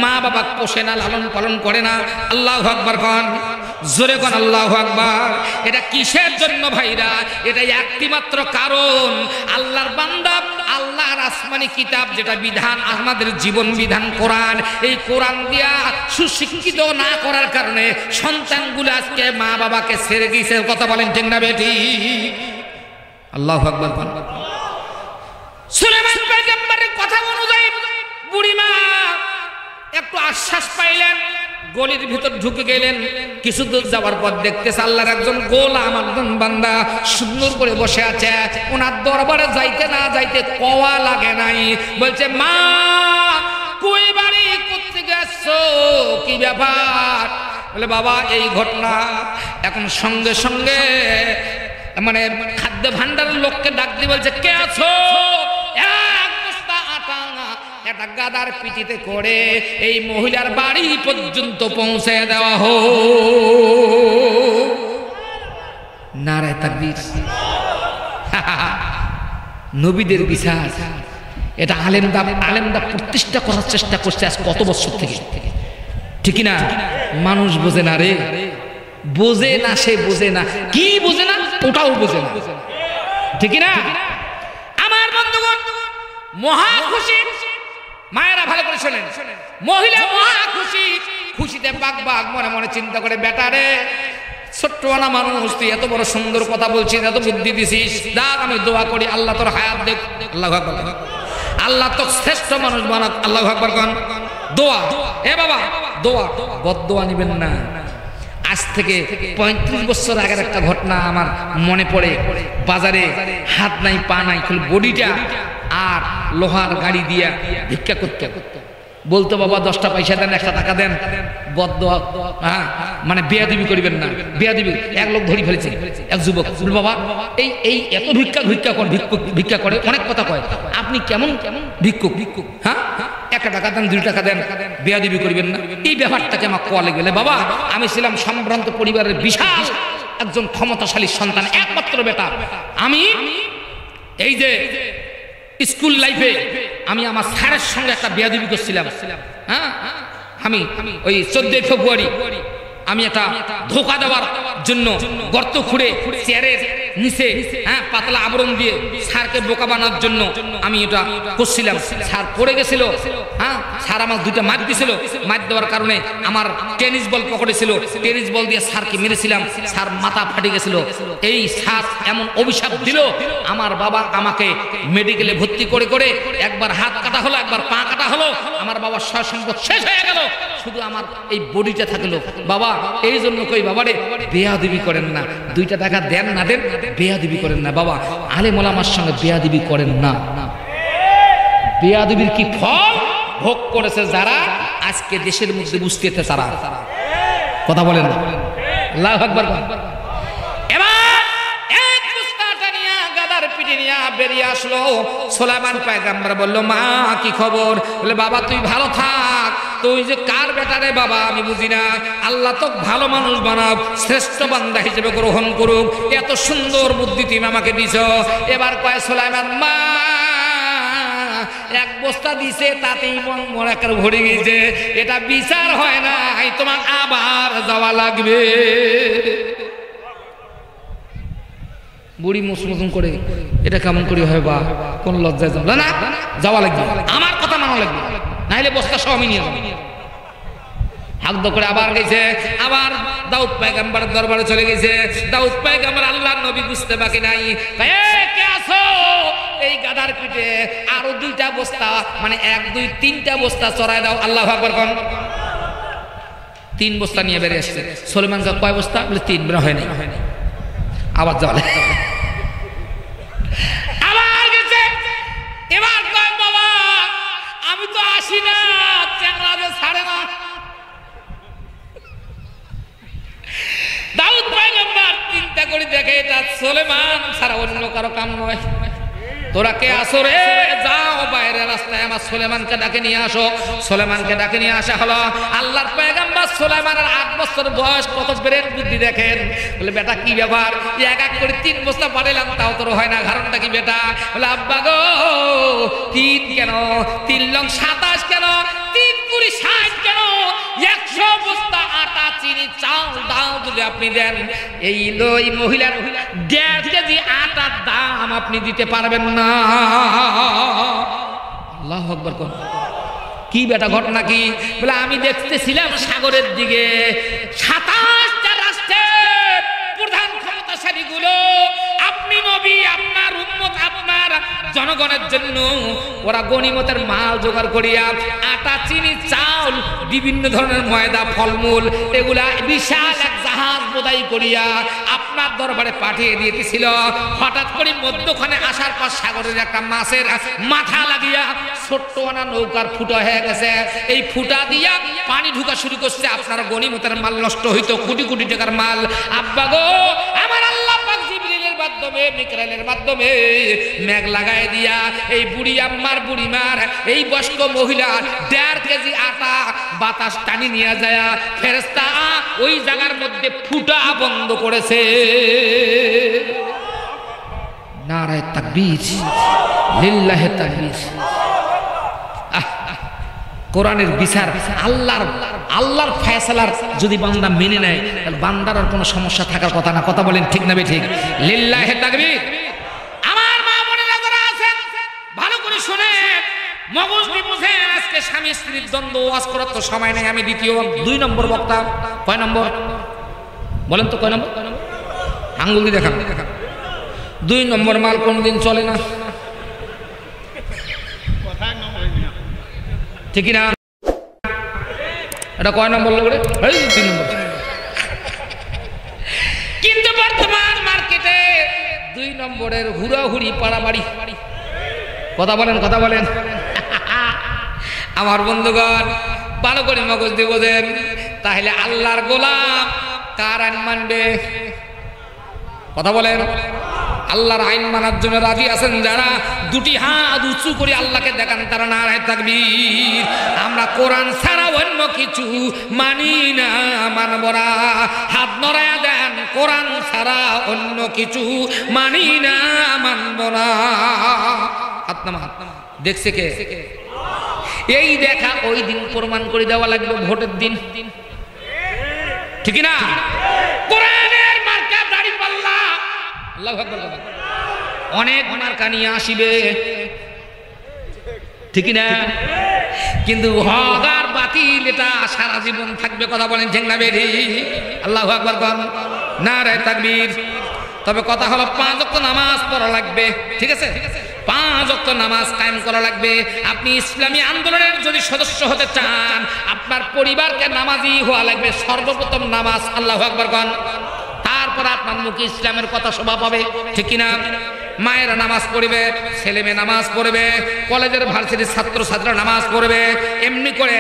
মা বাবা পোষে না, লালন পালন করে না। আল্লাহু আকবার কোন, জোরে কোন আল্লাহু আকবার। এটা কিসের জন্য ভাইরা? এটা একটি মাত্র কারণ, আল্লাহর বান্দা, আল্লাহর আসমানি কিতাব যেটা বিধান, আমাদের জীবন বিধান কোরআন, এই কোরআন দিয়া সুশিক্ষিত না করার কারণে সন্তানগুলো আজকে মা বাবাকে ছেড়ে গিয়েছে। কথা বলেন ঠিক না বেটি? আল্লাহু আকবার। সুলেমান পয়গম্বরের কথা অনুযায়ী বুড়িমা একটু আশ্বাস পাইলেন, গলির ভিতর ঢুকে গেলেন। কিছু দূর যাওয়ার পর দেখতেছে আল্লাহর একজন গোলাম, একজন বান্দা সুন্দর করে বসে আছে। ওনার দরবারে যাইতে না যাইতে কওয়া লাগে নাই। বলছে, মা কই বাড়ি, করতে গেছো, কি ব্যাপার? বলে, বাবা এই ঘটনা। এখন সঙ্গে সঙ্গে মানে খাদ্য ভান্ডারের লোককে ডাক দিয়ে বলছে, কে আছো? এক বস্তা আটা একটা গাদার পিঠিতে করে এই মহিলার বাড়ি পর্যন্ত পৌঁছে দেওয়া হোক। নারায়ে তাকবীর। নবীদের বিচার, এটা আলেমদা প্রতিষ্ঠা করার চেষ্টা করছে আজ কত বছর থেকে, ঠিক না? মানুষ বোঝে না রে, বোঝে না, সে বোঝে না। কি বোঝে না? ওটাও বোঝে না, ঠিক না? আমার বন্ধুগণ, মহা খুশি মায়েরা, ভালো করে শোনেন, মহিলা মহা খুশি, খুশিতে বাগ বাগ, মনে মনে চিন্তা করে, বেটা রে, ছোট্ট আনা মানুষ, তুই এত বড় সুন্দর কথা বলছিস, এত বুদ্ধি দিছিস, দেখ আমি দোয়া করি আল্লাহ তোর হায়াত দেখ। আল্লাহু আকবার। আল্লাহ তো শ্রেষ্ঠ মানুষ বানাক। আল্লাহু আকবার কোন। দোয়া, এ বাবা দোয়া, বদদোয়া নিবেন না। আজ থেকে 35 বছর আগের একটা ঘটনা আমার মনে পড়ে। বাজারে হাত নাই পা নাই, খালি বডিটা, আর লোহার গাড়ি দিয়া ভিক্ষা করতে বলতো, বাবা 10টা পয়সা দেন, 1 টাকা দেন, বদদোয়া, হ্যাঁ, মানে বেয়াদবি করিবেন না, বেয়াদবি। এক লোক ধরি ফেলেছে, এক যুবক, বাবা এই এত ভিক্ষা করে, অনেক কথা কয়, আপনি কেমন ভিক্ষুক? হ্যাঁ, 1 টাকা দেন, 2 টাকা দেন, বেয়াদবি করিবেন না। এই ব্যাপারটাকে আমার কোয়া লেগে গেলে, বাবা আমি ছিলাম সম্ভ্রান্ত পরিবারের বিশাল একজন ক্ষমতাশালী সন্তান, একমাত্র বেটা। আমি এই যে স্কুল লাইফে আমি আমার স্যারের সঙ্গে একটা বেয়াদবি করছিলাম। হ্যাঁ, আমি ওই 14 ফেব্রুয়ারি আমি একটা ধোকা দেওয়ার জন্য গর্ত খুঁড়ে চেয়ারের নিচে, হ্যাঁ, পাতলা আবরণ দিয়ে স্যারকে বোকা বানানোর জন্য আমি এটা করছিলাম। স্যার পড়ে গেছিল, হ্যাঁ, স্যার আমার 2টা মার দিয়েছিল। মার দেওয়ার কারণে আমার টেনিস বল পকেটেছিল, টেনিস বল দিয়ে স্যারকে মেরেছিলাম, স্যার মাথা ফাটে গেছিল। এই স্যার এমন অভিশাপ দিল, আমার বাবা আমাকে মেডিকেলে ভর্তি করে একবার হাত কাটা হলো, একবার পা কাটা হলো, আমার বাবার সয় সম্পদ শেষ হয়ে গেল, শুধু আমার এই বডিটা থাকলো। বাবা এই জন্য কই, বাবারে বেয়াদবি করেন না, 2টা টাকা দেন না দেন, বেয়াদবি করেন না। বাবা আলেম ওলামার সঙ্গে বেয়াদবি করেন না। বেয়াদবির কি ফল ভোগ করেছে যারা, আজকে দেশের মধ্যে বুঝতেছে তারা। কথা বলেন না। আল্লাহু আকবার। এবার এক মুস্তাটা নিয়া, গাদার পিঠে নিয়া বেরিয়ে আসলো। সুলাইমান পয়গম্বর বলল, মা কি খবর? বলে, বাবা তুই ভালো থাক, তো ওই যে কার বেটা রে বাবা আমি বুঝি না, আল্লাহ তো ভালো মানুষ বানাব, শ্রেষ্ঠ বান্দা হিসেবে গ্রহণ করুক, এত সুন্দর বুদ্ধি তুমি আমাকে দিছ। এবার কয় সুলাইমান মা এক বস্তা দিছে তাতেই মনে করে ভরে গেছে, এটা বিচার হয় না, তোমার আবার যাওয়া লাগবে। বুড়ি মুসমুসুম করে এটা কেমন করে হয় বা কোন লজ্জায় যাবো না, যাওয়া লাগবে, আমার কথা মানা লাগবে, নাইলে বস্তা সব আমি নিয়ে যাবো। হাত করে আবার গেছে, আবার দাউদ পয়গম্বরের দরবারে চলে গেছে। দাউদ পয়গম্বর আল্লাহর নবী বুঝতে বাকি নাই, কে আছো? এই গাধার পিঠে আরো 2টা বস্তা, মানে 1 2 3টা বস্তা চড়ায় দাও। আল্লাহু আকবার কোন 3 বস্তা নিয়ে বেরিয়ে আসছে। সুলাইমান কয় বস্তা? বলে 3। বের হয় নাই, আবার যাওয়া আবার গেছে। এবার কয় বাবা আমি তো আসি না, চ্যাংড়াদের ছাড়ে না। দাউদ পয়গম্বর চিন্তা করে দেখে এটা সুলাইমান ছাড়া অন্য কারো কাম নয়। তোরা কে আসো রে? যাও বাইরে রাস্তায় আমার সুলাইমানকে ডাকে নিয়ে আসো। সুলাইমানকে ডাকে নিয়ে আসা হলো। আল্লাহর পয়গম্বর সুলাইমানের 8 বছর বয়স, কত ব্রেন বুদ্ধি দেখেন। বলে বেটা কি ব্যাপার, এক এক করে 3 বস্তা পাঠাইলাম তাও তোর হয় না, কারণটা কি বেটা? বলে আব্বা গো 3 কেন, 3 লং 27 কেন, 3 কুড়ি 60 কেন, 100 বস্তা আটা চিনি চাল ডাল যদি আপনি দেন, এই মহিলার 1.5 কেজি আটার দাম আপনি দিতে পারবেন না। আল্লাহু আকবার কোন কি বেটা ঘটনা কি? বলে আমি দেখতেছিলাম সাগরের দিকে 27টা রাষ্ট্রের প্রধান ক্ষমতাশালী গুলো, আপনি নবী, আপনার উম্মত, আপনার জনগণের জন্য ওরা গনিমতের মাল জোগাড় করিয়া আটা চিনি চাউল বিভিন্ন ধরনের ময়দা ফলমূল এগুলা বিশাল এক জাহাজ বোধাই করিয়া আপনার দরবারে পাঠিয়ে দিয়েছিল। হঠাৎ করে মধ্যখানে আসার পর সাগরের একটা মাছের মাথা লাগিয়া ছোট্ট আনা নৌকার ফুটা হয়ে গেছে। এই ফুটা দিয়া পানি ঢুকা শুরু করছে, আপনার গনিমতের মাল নষ্ট হইতো, কোটি কোটি টাকার মাল। আব্বা গো আমার আল্লাহ পাক জিবরিলের মাধ্যমে মিকাইলের মাধ্যমে মেঘ লাগায় দিয়া এই বুড়ি আম্মার বুড়িমার এই বয়স্ক মহিলার 1.5 কেজি আটা বাতাস টানি নিয়ে যায়, ফেরেশতা ওই জায়গার মধ্যে ফুটা বন্ধ করেছে। নারায়ে তাকবীর, লিল্লাহি তাকবীর। কোরআনের বিচার, আল্লাহর ফয়সালার যদি বান্দা মেনে নেয় তাহলে বান্দার আর কোনো সমস্যা থাকার কথা না। কথা বলেন ঠিক না ঠিক? লিল্লাহি তাকবীর। আমার মা বোনেরা যারা আছেন ভালো করে শুনেন, মগজ দিয়ে বুঝেন। আজকে স্বামী স্ত্রীর দ্বন্দ্ব ওয়াজ করার তো সময় নেই। আমি দ্বিতীয় 2 নম্বর বক্তা। কয় নম্বর বলেন তো, কয় নম্বর? আঙ্গুল দিয়ে দেখান। 2 নম্বর মাল কোনদিন চলে না, ঠিক না? এটা কয় নম্বর লোক রে? 3 নম্বর। কিন্তু বর্তমান মার্কেটে 2 নম্বরের হুড়াহুড়ি পাড়াবাড়ি। কথা বলেন, কথা বলেন। আমার বন্ধুগণ ভালো করে মগজ দিয়ে বোঝেন। তাহলে আল্লাহর গোলাম কার আইন মানবে? কথা বলেন। আল্লাহর আইন মানার জন্য রাজি আছেন যারা? 2টি হাত উঁচু করে আল্লাহকে দেখান, তারা নারায়ে তাকবীর। আমরা কোরআন ছাড়া অন্য কিছু মানি না, মানব না। হাত নড়ায়া দেন, কোরআন ছাড়া অন্য কিছু মানি না, মানব না। হাত নামা, হাত নামা। দেখছে কে? এই দেখা ওই দিন প্রমাণ করে দেওয়া লাগবে ভোটের দিন, ঠিক না? কোরআনের মার্কা দাঁড়িপাল্লা। আল্লাহু আকবার। অনেক মার্কা নিয়ে আসিবে, ঠিক না? কিন্তু হক আর বাতিল এটা সারা জীবন থাকবে। কথা বলেন ঠিক না বেরি? আল্লাহু আকবার বল, নারায়ে তাকবীর। তবে কথা হলো 5 ওয়াক্ত নামাজ পড়া লাগবে, ঠিক আছে? 5 ওয়াক্ত নামাজ কায়েম করা লাগবে। আপনি ইসলামী আন্দোলনের যদি সদস্য হতে চান, আপনার পরিবারকে নামাজি হওয়া লাগবে। সর্বপ্রথম নামাজ। আল্লাহু আকবার বল। তারপর আপনার মুখে ইসলামের কথা শোভা পাবে, ঠিক কিনা? মায়েরা নামাজ পড়বে, ছেলে মেয়ে নামাজ পড়বে, কলেজের ভার্সিটির ছাত্র ছাত্রীরা নামাজ পড়বে, এমনি করে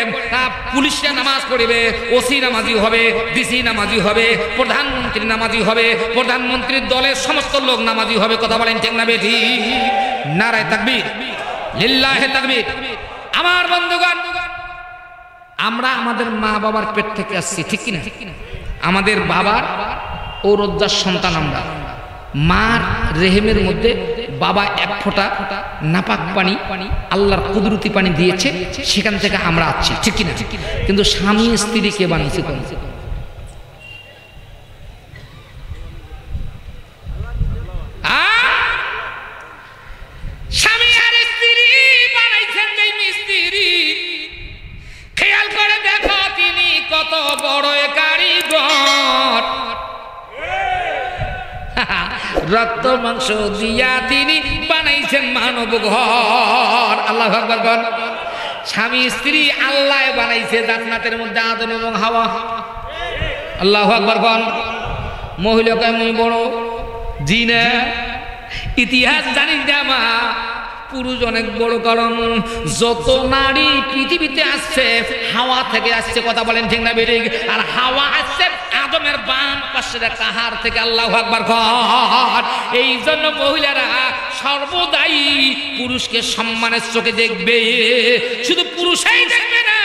পুলিশরা নামাজ পড়বে, ওসি নামাজি হবে, ডিসি নামাজি হবে, প্রধানমন্ত্রী নামাজি হবে, প্রধানমন্ত্রীর দলের সমস্ত লোক নামাজি হবে। কথা বলেন ঠিক না বেঠি? নারায়ে তাকবীর, লিল্লাহি তাকবীর। আমার বন্ধুগণ আমরা আমাদের মা বাবার পেট থেকে আসছি, ঠিক কিনা? আমাদের বাবার ঔরজ্জার সন্তান আমরা। মার রেহেমের মধ্যে বাবা এক ফোঁটা নাপাক পানি, আল্লাহর কুদরতি পানি দিয়েছে, সেখান থেকে আমরা আছি, ঠিক কিনা? কিন্তু স্বামী স্ত্রী কে বানিয়েছে? স্বামী আর স্ত্রী বানাইছেন যে মিস্ত্রি, খেয়াল করে দেখো তিনি কত বড় কারিগর। রক্ত মাংস দিয়া তিনি বানাইছেন মানব ঘর। আল্লাহু আকবার বল। স্বামী স্ত্রী আল্লাহ বানাইছে জান্নাতের মধ্যে আদম এবং হাওয়া। আল্লাহু আকবার বল। মহিলা কেমন বড় জিনা, ইতিহাস জানি জামা, পুরুষ অনেক বড়। কারণ যত নারী পৃথিবীতে আসছে হাওয়া থেকে আসছে, কথা বলেন ঠিক না বেঠিক? আর হাওয়া আসছে আদমের বাম পাশের কাহার থেকে। আল্লাহু আকবার কর। এই জন্য মহিলারা সর্বদাই পুরুষকে সম্মানের চোখে দেখবে। শুধু পুরুষই দেখবে না,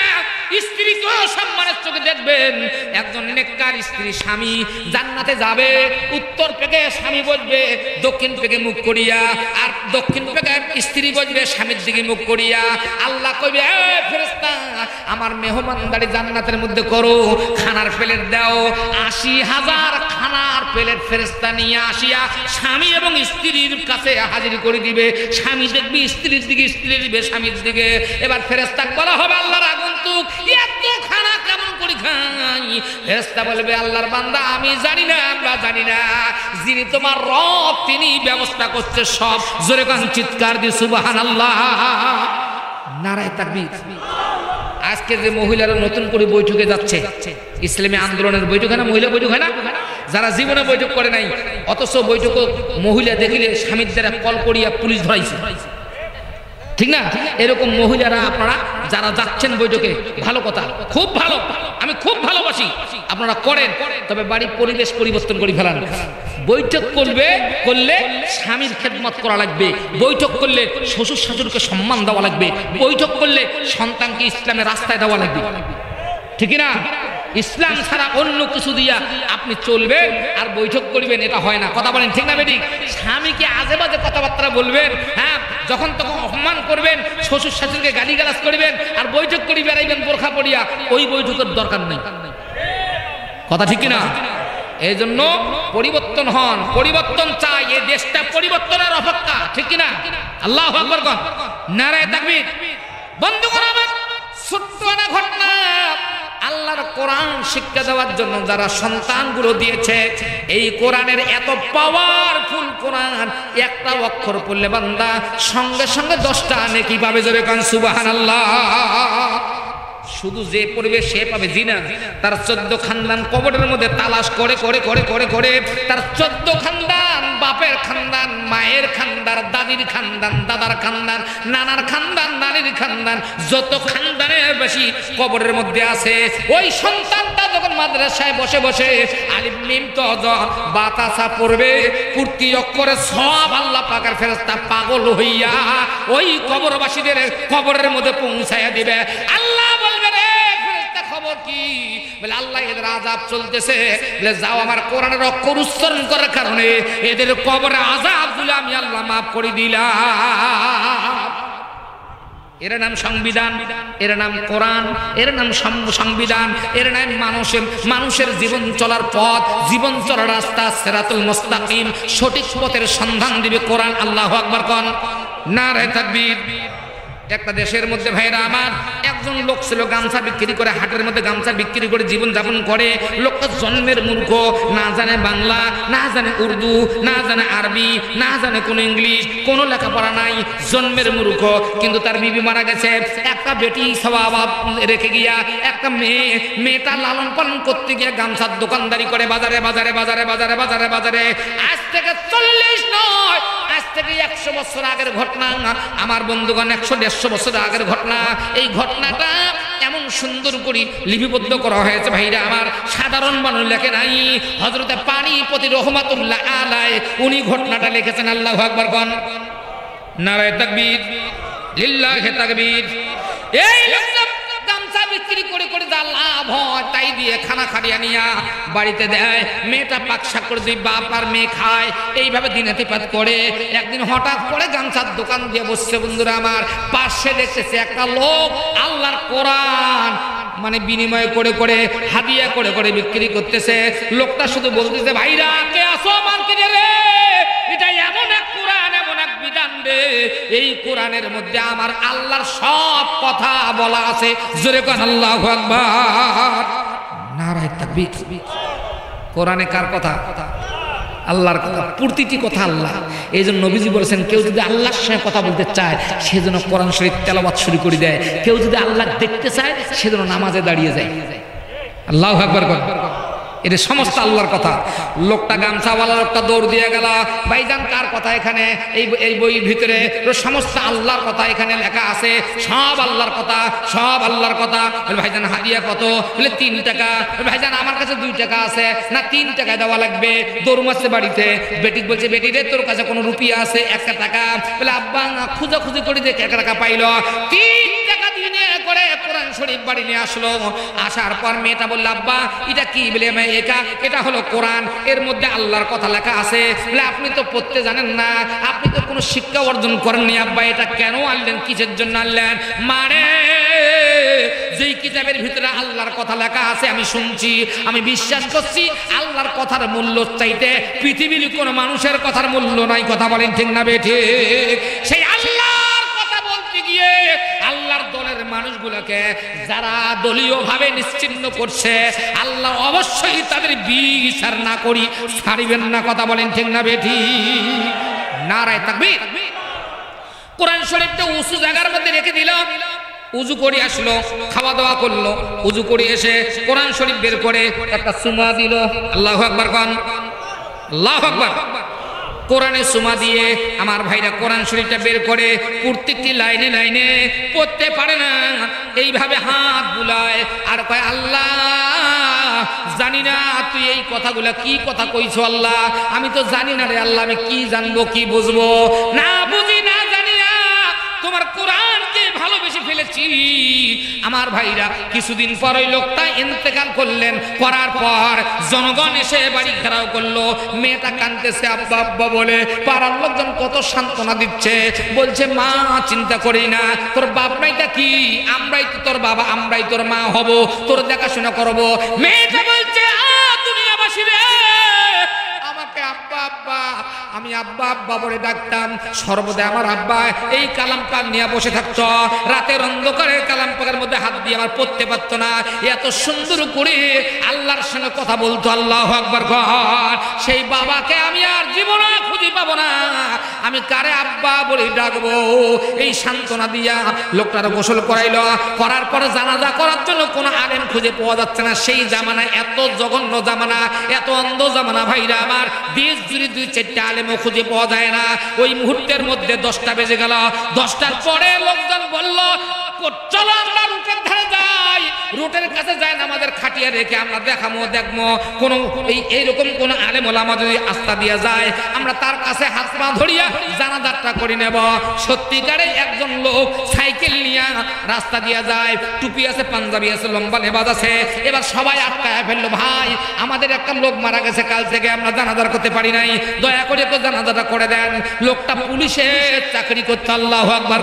স্ত্রীকেও সম্মানের চোখে দেখবেন। একজন নেককার স্ত্রী স্বামী জান্নাতে যাবে, উত্তর পেকে স্বামী বসবে দক্ষিণ পেকে মুখ করিয়া, আর দক্ষিণ পেকে স্ত্রী বসবে স্বামীর দিকে মুখ করিয়া। আল্লাহ কইবে, ফেরেশতা আমার মেহমানদারি জান্নাতের মধ্যে করো, খানার প্লেট দাও। ৮০,০০০ খানার প্লেট ফেরেশতা নিয়ে আসিয়া স্বামী এবং স্ত্রীর কাছে হাজির করে দিবে। স্বামী দেখবি স্ত্রীর দিকে, স্ত্রী দিবে স্বামীর দিকে। এবার ফেরেশতা বলা হবে, আল্লাহর আগন্তুক এত খানা কেমন করে খাই? ফেরেশতা বলবে, আল্লাহর বান্দা আমি জানি না, আমরা জানি না, যিনি তোমার রব তিনি ব্যবস্থা করছে সব। জোরে কান চিৎকার দিয়ে সুবহানাল্লাহ, নারায়ে তাকবীর। আজকে যে মহিলারা নতুন করে বৈঠকে যাচ্ছে, ইসলামী আন্দোলনের বৈঠক হয় না, মহিলা বৈঠক হয় না? যারা জীবনে বৈঠক করে নাই, অথচ বৈঠক মহিলা দেখিলে স্বামীর দ্বারা কল করিয়া পুলিশ ধরাইছে, ঠিক না? এরকম মহিলারা আপনারা যারা যাচ্ছেন বৈঠকে, ভালো কথা, খুব ভালো, আমি খুব ভালোবাসি, আপনারা করেন। তবে বাড়ির পরিবেশ পরিবর্তন করে ফেলান। বৈঠক করলে স্বামীর খেদমত করা লাগবে, বৈঠক করলে শ্বশুর শাশুড়িকে সম্মান দেওয়া লাগবে, বৈঠক করলে সন্তানকে ইসলামের রাস্তায় দেওয়া লাগবে, ঠিক না? ইসলাম ছাড়া অন্য কিছু দিয়া আপনি চলবেন আর বৈঠক করবেন, এটা হয় না। কথা বলেন ঠিক না বেঠিক? স্বামীকে আজে বাজে কথাবার্তা বলবেন, হ্যাঁ, যখন তখন অপমান করবেন, শ্বশুর শাশুড়িকে গালিগালাজ করবেন, আর বৈঠক করে বেড়াইবেন বোরখা পরিয়া, ওই বৈঠকের দরকার নেই। কথা ঠিক কিনা? এই জন্য পরিবর্তন হন, পরিবর্তন চাই, এই দেশটা পরিবর্তনের অপেক্ষা, ঠিক কিনা? আল্লাহু আকবার বল, নারায়ে তাকবীর। বন্ধুগণ আমার, ছোট্ট একটা ঘটনা। আল্লাহর কোরআন শিক্ষা দেওয়ার জন্য যারা সন্তানগুলো দিয়েছে, এই কোরআনের এত পাওয়ারফুল কোরআন, একটা অক্ষর পড়লে বান্দা সঙ্গে সঙ্গে 10টা নেকি পাবে। জোরে কান সুবহানাল্লাহ। শুধু যে পড়বে সে পাবে জি না, তার 14 খানদান কবরের মধ্যে তালাশ করে করে করে করে করে তার 14 খানদান, বাপের খানদান, মায়ের খানদান, দাদির খানদান, দাদার খানদান, নানার খানদান, নানির খানদান, যত খানদানের বেশি কবরের মধ্যে আছে, ওই সন্তানটা যখন মাদ্রাসায় বসে বসে আলিফ মিম ত জ বা তা সা পড়বে, প্রতি অক্ষরে সব আল্লাহ পাকের ফেরেশতা পাগল হইয়া ওই কবরবাসীদের কবরের মধ্যে পৌঁছায়া দিবে। আল্লাহ বলবে, রে ফেরেশতা খবর কি? বলে, আল্লাহ এদের আযাব চলতেছে। বলে, যাও আমার কোরআনের অক্ষর উচ্চারণ করার কারণে এদের কবরের আযাবগুলো আমি আল্লাহ মাফ করে দিলাম। এর নাম সংবিধান, এর নাম কোরআন, এর নাম সংবিধান, এর নাম মানুষের জীবন চলার পথ, জীবন চলার রাস্তা, সিরাতুল মুস্তাকিম, সঠিক পথের সন্ধান দিবে কোরআন। আল্লাহু আকবার কোন, নারায়ে তাকবীর। একটা দেশের মধ্যে ভাইরা আমার, একজন লোক ছিল গামছা বিক্রি করে, হাটের মধ্যে গামছা বিক্রি করে জীবন যাপন করে। লোকটা জন্মের মূর্খ, না জানে বাংলা, না জানে উর্দু, না জানে আরবি, না জানে কোনো ইংলিশ, কোনো লেখাপড়া নাই, জন্মের মূর্খ। কিন্তু তার বিবি মারা গেছে, একটা বেটি স্বভাব রেখে গিয়া একটা মেয়েটা লালন পালন করতে গিয়ে গামছার দোকানদারি করে বাজারে বাজারে বাজারে বাজারে বাজারে বাজারে। আজ থেকে 40 নয়, আজ থেকে 100 বছর আগের ঘটনা আমার বন্ধুগণ, 100-150 বছর আগের ঘটনা। এই ঘটনাটা এমন সুন্দর করে লিপিবদ্ধ করা হয়েছে ভাইরা আমার, সাধারণ মানুষ লেখে নাই। হযরতে পানিপতি রহমাতুল্লাহ আলাইহি উনি ঘটনাটা লিখেছেন। আল্লাহু আকবার কোন, নারায়ে তাকবীর, লিল্লাহি তাকবীর। এই লোকটা গামছা বিক্রি বিক্রি করে করে যা লাভ হয় তাই দিয়ে খানা খাড়িয়া নিয়া বাড়িতে দেয়, মেয়েটা পাকশাক করে দুই বাপ আর মেয়ে খায়, এইভাবে দিনাতিপাত করে। একদিন হঠাৎ করে গামছার দোকান দিয়ে বসছে বন্ধুরা আমার, পাশে দেখতেছে একটা লোক আল্লাহর কোরআন মানে বিনিময় করে করে হাদিয়া করে করে বিক্রি করতেছে। লোকটা শুধু বলতেছে, ভাইরা কে আসো মার্কেটে রে, এটা এমন এক কোরআন, এমন এক বিধান রে, এই কোরআনের মধ্যে আমার আল্লাহর সব কথা বলা আছে। জোরে কোন আল্লাহু আকবার, নারায়ে তাকবীর। কোরআনে কার কথা? আল্লাহর কথা, প্রতিটি কথা আল্লাহ। এই জন্য নবীজি বলেছেন, কেউ যদি আল্লাহর সঙ্গে কথা বলতে চায় সেজন্য কোরআন শরীফ তেলাওয়াত শুরু করে দেয়, কেউ যদি আল্লাহ দেখতে চায় সেজন্য নামাজে দাঁড়িয়ে যায়। আল্লাহু আকবার। এটা সমস্ত আল্লাহর কথা। লোকটা গামছাওয়ালা লোকটা দৌড় দিয়ে গেল, ভাইজান কার কথা এখানে? এই বইয়ের ভিতরে সমস্ত আল্লাহর কথা এখানে লেখা আছে, সব আল্লাহর কথা, সব আল্লাহর কথা। ভাইজান হাদিয়া কত? বলে 3 টাকা। ভাইজান আমার কাছে 2 টাকা আছে। না 3 টাকা দেওয়া লাগবে। দৌড় মারছে বাড়িতে, বেটি বলছে, বেটি রে তোর কাছে কোনো রুপিয়া আছে? 1 টাকা। বলে আব্বা খুঁজাখুঁজি করে দেখে 1 টাকা পাইল। 3 টাকা দিয়ে করে কোরআন শরীফ বাড়ি নিয়ে আসলো। আসার পর মেয়েটা বলল, আব্বা এটা কি? বলে এটা হলো কোরআন, এর মধ্যে আল্লাহর কথা লেখা আছে। বলে আপনি তো পড়তে জানেন না, আপনি তো কোনো শিক্ষা অর্জন করেননি। আব্বা এটা কেন আনলেন, কিসের জন্য আনলেন? মানে যেই কিতাবের ভিতরে আল্লাহর কথা লেখা আছে আমি শুনছি, আমি বিশ্বাস করছি আল্লাহর কথার মূল্য চাইতে পৃথিবীর কোনো মানুষের কথার মূল্য নাই। কথা বলেন ঠিক না বেঠিক? সেই আল্লাহর কথা বলতে গিয়ে আল্লাহর দলের মানুষগুলোকে যারা দলীয় ভাবে নিশ্চিহ্ন করছে, আল্লাহ অবশ্যই তাদের বিচার না করি ছাড়িবেন না। কথা বলেন ঠিক না বেঠিক? নারায়ে তাকবীর। কোরআন শরীফটা উঁচু জায়গার মধ্যে রেখে দিলাম, উজু করে আসলো, খাওয়া দাওয়া করলো, উজু করে এসে কোরআন শরীফ বের করে একটা চুমা দিল। আল্লাহু আকবার কোন, আল্লাহু আকবার। কোরআনে চুমা দিয়ে আমার ভাইরা কোরআন শরীফটা বের করে প্রত্যেকটি লাইনে লাইনে পড়তে পারে না, এইভাবে হাত বুলায় আর কয়, আল্লাহ জানি না তুই এই কথাগুলা কি কথা কইছো আল্লাহ, আমি তো জানি না রে আল্লাহ, আমি কি জানবো কি বুঝবো? না বুঝি না জানি না তোমার কোরআনকে ভালোবেসে ফেলেছি। আমার ভাইরা কিছুদিন পর ওই লোকটা ইন্তেকাল করলেন, করার পর জনগণ এসে বাড়ি ঘেরাও করলো। মেয়েটা কাঁদতেছে আব্বা আব্বা বলে, পাড়ার লোকজন কত সান্ত্বনা দিচ্ছে, বলছে মা চিন্তা করি না, তোর বাপ নাইটা কি, আমরাই তো তোর বাবা, আমরাই তোর মা হব, তোর দেখাশোনা করবো। মেয়েটা বলছে, দুনিয়াবাসী রে, আমাকে আব্বা আব্বা, আমি আব্বা আব্বা বলে ডাকতাম, সর্বদা আমার আব্বা এই কালাম পাক নিয়ে বসে থাকতো, রাতের অন্ধকারে কালাম পাকের মধ্যে হাত দিয়ে আমার পড়তে পারতো না, এত সুন্দর করে আল্লাহর সঙ্গে কথা বলতো। আল্লাহু আকবার। সেই বাবাকে আমি আর জীবনে খুঁজে পাবো না, আমি কারে আব্বা বলে ডাকবো? এই সান্ত্বনা দিয়া লোকটার গোসল করাইলো, করার পরে জানাজা করার জন্য কোনো আলেম খুঁজে পাওয়া যাচ্ছে না। সেই জামানা, এত জঘন্য জামানা, এত অন্ধ জামানা ভাইরা আমার, দেশ জুড়ে 2-4টা আলেমও খুঁজে পাওয়া যায় না। ওই মুহূর্তের মধ্যে 10টা বেজে গেল। 10টার পরে লোকজন বলল, চলো আমরা রুটের ধারে যাই, রুটের কাছে যাই, আমাদের খাটিয়া রেখে আমরা দেখবো কোন এইরকম কোন আলেম ওলামা যদি আস্থা দিয়া যায়, আমরা তার কাছে হাত পা ধরিয়া জানাজাটা করে নেব। সত্যিকারে একজন লোক সাইকেল নিয়ে রাস্তা দিয়া যায়, টুপি আছে, পাঞ্জাবি আছে, লম্বা লেবাস আছে। এবার সবাই আটকায় ফেললো, ভাই আমাদের একটা লোক মারা গেছে, কাল থেকে আমরা জানাজার করতে পারি নাই, দয়া করে তো জানাজাটা করে দেন। লোকটা পুলিশের চাকরি করতে। আল্লাহু আকবার।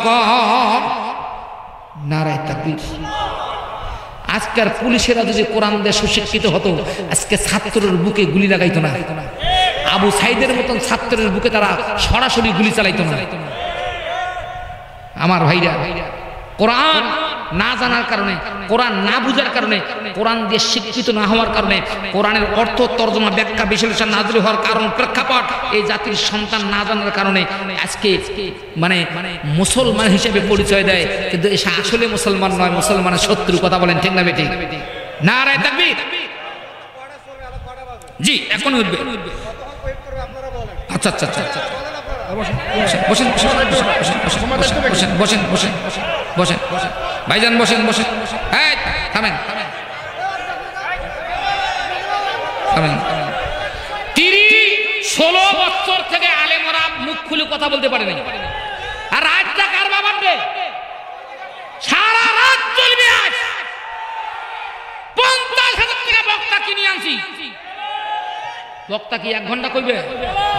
নারায়ে তাকবীর। আজকের পুলিশেরা যদি কোরআন দিয়ে সুশিক্ষিত হতো, আজকে ছাত্রের বুকে গুলি লাগাইতো না। আবু সাইদের মতন ছাত্রের বুকে তারা সরাসরি গুলি চালাইতো না। আমার ভাইরা, কোরআন না জানার কারণে, কোরআন না বুঝার কারণে, কোরআন দিয়ে শিক্ষিত না হওয়ার কারণে, কোরআনের অর্থ তর্জমা ব্যাখ্যা বিশ্লেষণ নাযিল হওয়ার কারণ প্রেক্ষাপট এই জাতির সন্তান না জানার কারণে আজকে মানে মুসলমান হিসেবে পরিচয় দেয়, কিন্তু এসে আসলে মুসলমান নয়, মুসলমানের শত্রু। কথা বলেন ঠিক না বেঠিক? নারায়ে তাকবীর। জি এখন উঠবে। আচ্ছা আচ্ছা আচ্ছা, বসেন বসেন বসেন বসেন বসেন বসেন ভাইজান, বসেন বসেন। এই থামেন থামেন। 16 বছর থেকে আলেমরা মুখ খুলে কথা বলতে পারে নাই। আর রাতটা কার বাবার রে? সারা রাত চলবে আজ। বক্তা কি 1 ঘন্টা কইবে?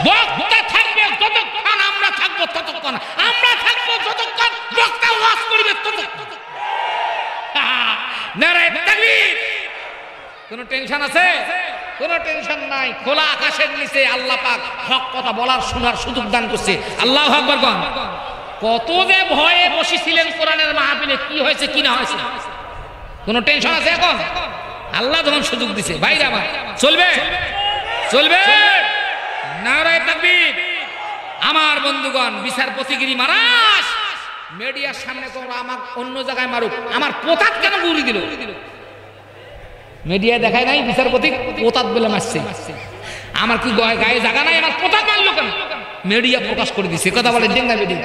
বক্তা থাকবে যতক্ষণ আমরা থাকবো ততক্ষণ, আমরা থাকবো যতক্ষণ বক্তা ওয়াজ করবে ততক্ষণ। নারায়ে তাকবীর। কোনো টেনশন আছে? কোনো টেনশন নাই। খোলা আকাশের নিচে আল্লাহ পাক হক কথা বলার শোনার সুযোগ দান করছে। আল্লাহু আকবার কোন। কত যে ভয়ে বসেছিলেন কোরআনের মাহফিলে, কি হয়েছে কি না হয়েছে, কোনো টেনশন আছে এখন? আল্লাহ যখন সুযোগ দিছে ভাইরা আমার, চলবে চলবে। নারায়ে তাকবীর। আমার বন্ধুগণ, বিচারপতিগিরি মারাস মিডিয়ার সামনে করো, আমার অন্য জায়গায় মারুক, আমার পোতাত কেন গুলি দিল? মিডিয়া দেখায় নাই বিচারপতি পোতাত বলে মারছে। আমার কি গায়ে জায়গা নাই, আমার পোতাত মারলো কেন? মিডিয়া প্রকাশ করে দিছে। কথা বলে ঠিক না বেটি?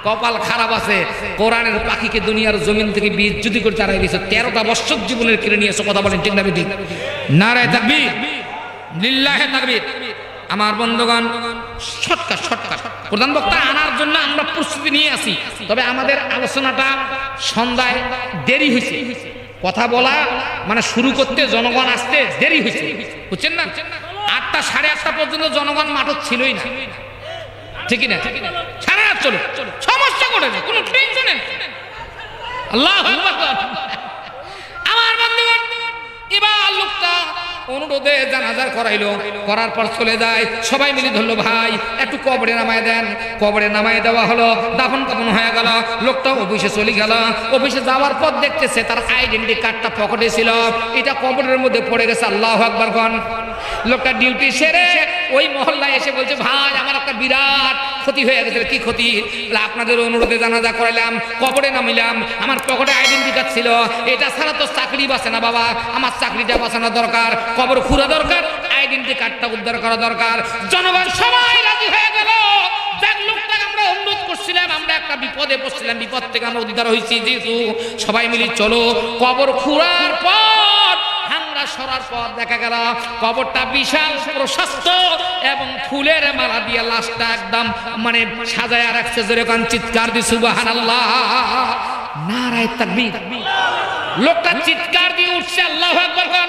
কপাল খারাপ আছে, কোরআনের পাখিকে দুনিয়ার জমিন থেকে বিচ্যুতি করে তাড়াই দিয়েছে। 13টা বছর জীবনের কেড়ে নিয়েছে। কথা বলেন ঠিক না বেটি? নারায়ে তাকবীর, লিল্লাহি তাকবীর। আমার বন্ধুগণ, শর্টকাট প্রধান বক্তা আনার জন্য আমরা প্রস্তুতি নিয়ে আসি, তবে আমাদের আলোচনাটা সন্ধ্যায় দেরি হয়েছে। কথা বলা মানে শুরু করতে জনগণ আসতে দেরি হয়েছে, বুঝছেন না? 8টা সাড়ে 8টা পর্যন্ত জনগণ মাঠে ছিলই না, ঠিক না? 8:30 চলো, সমস্যা করে না, কোনো টেনশন নেই। আল্লাহু আকবার। আমার বন্ধুগণ, এবার লোকটা অনুরোধে জানাজা করাইলো, করার পর চলে যায়। সবাই মিলে ধরলো, ভাই একটু কবরে নামায় দেন। কবরে নামায় দেওয়া হলো, দাফন কাফন হয়ে গেল। লোকটা অফিসে চলে গেল। অফিসে যাওয়ার পর দেখতেছে তার আইডেন্টি কার্ডটা পকেটে ছিল, এটা কবরের মধ্যে পড়ে গেছে। আল্লাহু আকবার কোন। লোকটা ডিউটি সেরে ওই মহল্লায় এসে বলছে, ভাই আমার একটা বিরাট ক্ষতি হয়ে গেছে। কি ক্ষতি? আপনাদের অনুরোধে জানাজা করাইলাম, কবরে নামিলাম, আমার পকেটে আইডেন্টি কার্ড ছিল, এটা ছাড়া তো চাকরি বাঁচে না বাবা, আমার চাকরিটা বাঁচানো দরকার, কবর খুঁড়া দরকার, আইডেন্টি কার্ডটা উদ্ধার করা দরকার। জনগণ সবাই রাজি হয়ে গেল। যাক, লোকটাকে আমরা অনুরোধ করছিলাম, আমরা একটা বিপদে পড়ছিলাম, বিপদ থেকে আমরা উদ্ধার হয়েছি যেহেতু, সবাই মিলে চলো। কবর খুঁড়ার পর হাঙ্গা সরার পর দেখা গেল কবরটা বিশাল প্রশস্ত এবং ফুলের মালা দিয়ে লাশটা একদম মানে সাজায়া রাখছে। যেরকম চিৎকার দি সুবহানাল্লাহ, নারায়ে তাকবীর। লোকটা চিৎকার দিয়ে উঠছে, আল্লাহু আকবার।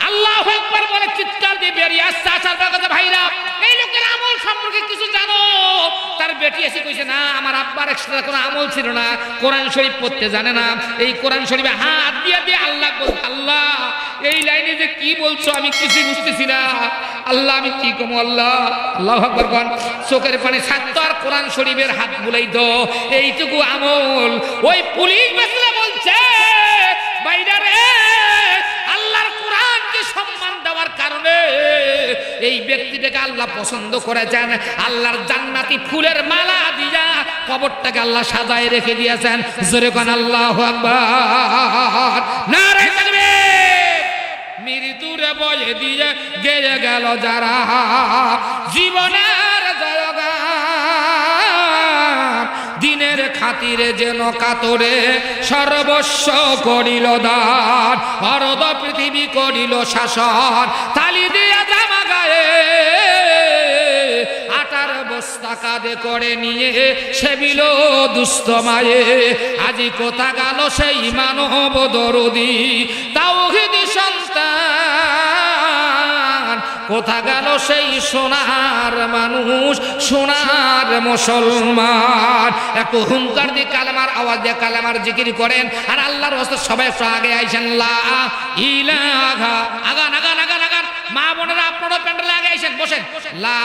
আল্লাহু আকবার বলে চিৎকার দিয়ে বেরিয়ে আসছে। আসার পর কথা, ভাইরা এই লোকের আমল সম্পর্কে কিছু জানো? তার বেটি এসে কইছে, না আমার আব্বার এক্সট্রা কোনো আমল ছিল না, কোরআন শরীফ পড়তে জানে না। এই কোরআন শরীফে হাত দিয়ে দিয়ে আল্লাহ বল, আল্লাহ এই লাইনে যে কি বলছো আমি কিছু বুঝতেছি না, আল্লাহ আমি কি কমু আল্লাহ। আল্লাহু আকবার কোন। চোখের পানি ছাড়তো আর কোরআন শরীফের হাত বুলাইতো, এইটুকু আমল। ওই পুলিশ মাসলা বলছে, ভাইরা রে, আল্লাহর কোরআনকে সম্মান দেওয়ার কারণে এই ব্যক্তিটাকে আল্লাহ পছন্দ করেছেন। আল্লাহর জান্নাতি ফুলের মালা দিয়া কবরটাকে আল্লাহ সাজায় রেখে দিয়েছেন। জোরে কোন আল্লাহু আকবার, নারায়ে তাকবীর। মৃত্যুরে বয়ে দিয়ে গেয়ে গেল যারা জীবনের জয়গান, দিনের খাতিরে যেন কাতরে সর্বস্ব করিল দান, অর্ধ পৃথিবী করিল শাসন, তালি দিয়া জামা গায়ে আটার বস্তা কাঁধে করে নিয়ে সেবিল দুস্থ মায়ে। আজি কোথা গেল সেই মানব দরদি তাওহীদি সন্তান, কোথা গেল সেই সোনার মানুষ, সোনার মুসলমান। একটু হুঙ্কার দিয়ে কালেমার আওয়াজ দিয়ে কালেমার জিকির করেন। আর আল্লাহর রাস্তা সবাই একটু আগে আইসেন। লা ইলাহা, আগান আগান আগান আগান। মা বোনেরা আপনারা প্যান্ডেলে আগে আইসেন, বসেন। লা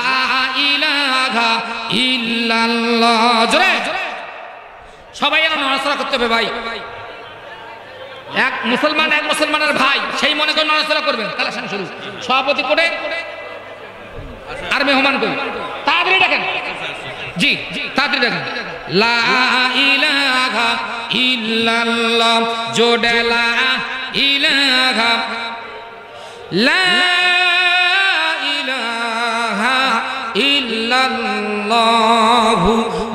ইলাহা ইল্লাল্লাহ। জোরে সবাই যেন নড়াচড়া করতে হবে ভাই। এক মুসলমানের ভাই সেই মনে করে নড়াচড়া করবেন। কালেকশন শুরু। সভাপতি করে আর মেহমান কই তাড়াতাড়ি দেখেন। জি তাড়াতাড়ি দেখেন। লা ইলাহা ইল্লাল্লাহ, জোড়ে লা ইলাহা, লা ইলাহা ইল্লাল্লাহ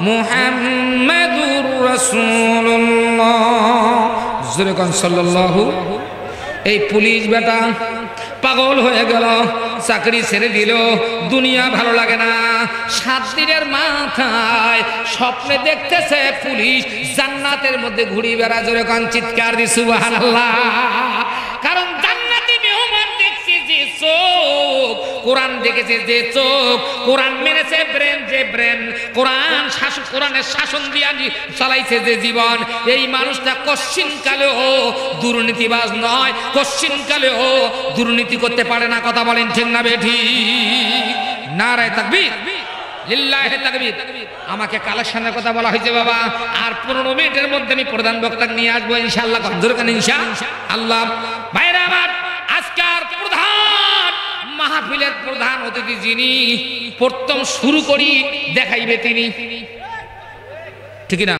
মুহাম্মাদুর রাসূলুল্লাহ সাল্লাল্লাহু। এই পুলিশ বেটা পাগল হয়ে গেল, চাকরি ছেড়ে দিল, দুনিয়া ভালো লাগে না। 7 দিনের মাথায় স্বপ্নে দেখতেছে পুলিশ জান্নাতের মধ্যে ঘুরি বেড়া। জোরে কান চিৎকার দি সুবহানাল্লাহ। কারণ জান্নাতি মেহমান দেখছি যে কোরআন দেখেছে যে চোখ, কোরআন মেনেছে ব্রেন যে ব্রেন, কোরআনের শাসন দিয়া চালাইছে যে জীবন, এই মানুষটা কশ্চিনকালেও দুর্নীতিবাজ নয়, কশ্চিনকালেও দুর্নীতি করতে পারে না। কথা বলেন ঠিক না বেঠিক? নারায়ে তাকবীর, লিল্লাহি তাকবীর। আমাকে কালেকশনের কথা বলা হয়েছে বাবা, আর 15 মিনিটের মধ্যে আমি প্রধান বক্তা নিয়ে আসবো ইনশাআল্লাহ। কতক্ষণ ইনশাআল্লাহ? ভাইরা আমার, আজকের প্রধান মাহফিলের প্রধান অতিথি যিনি, প্রথম শুরু করি দেখাইবে তিনি, ঠিক না?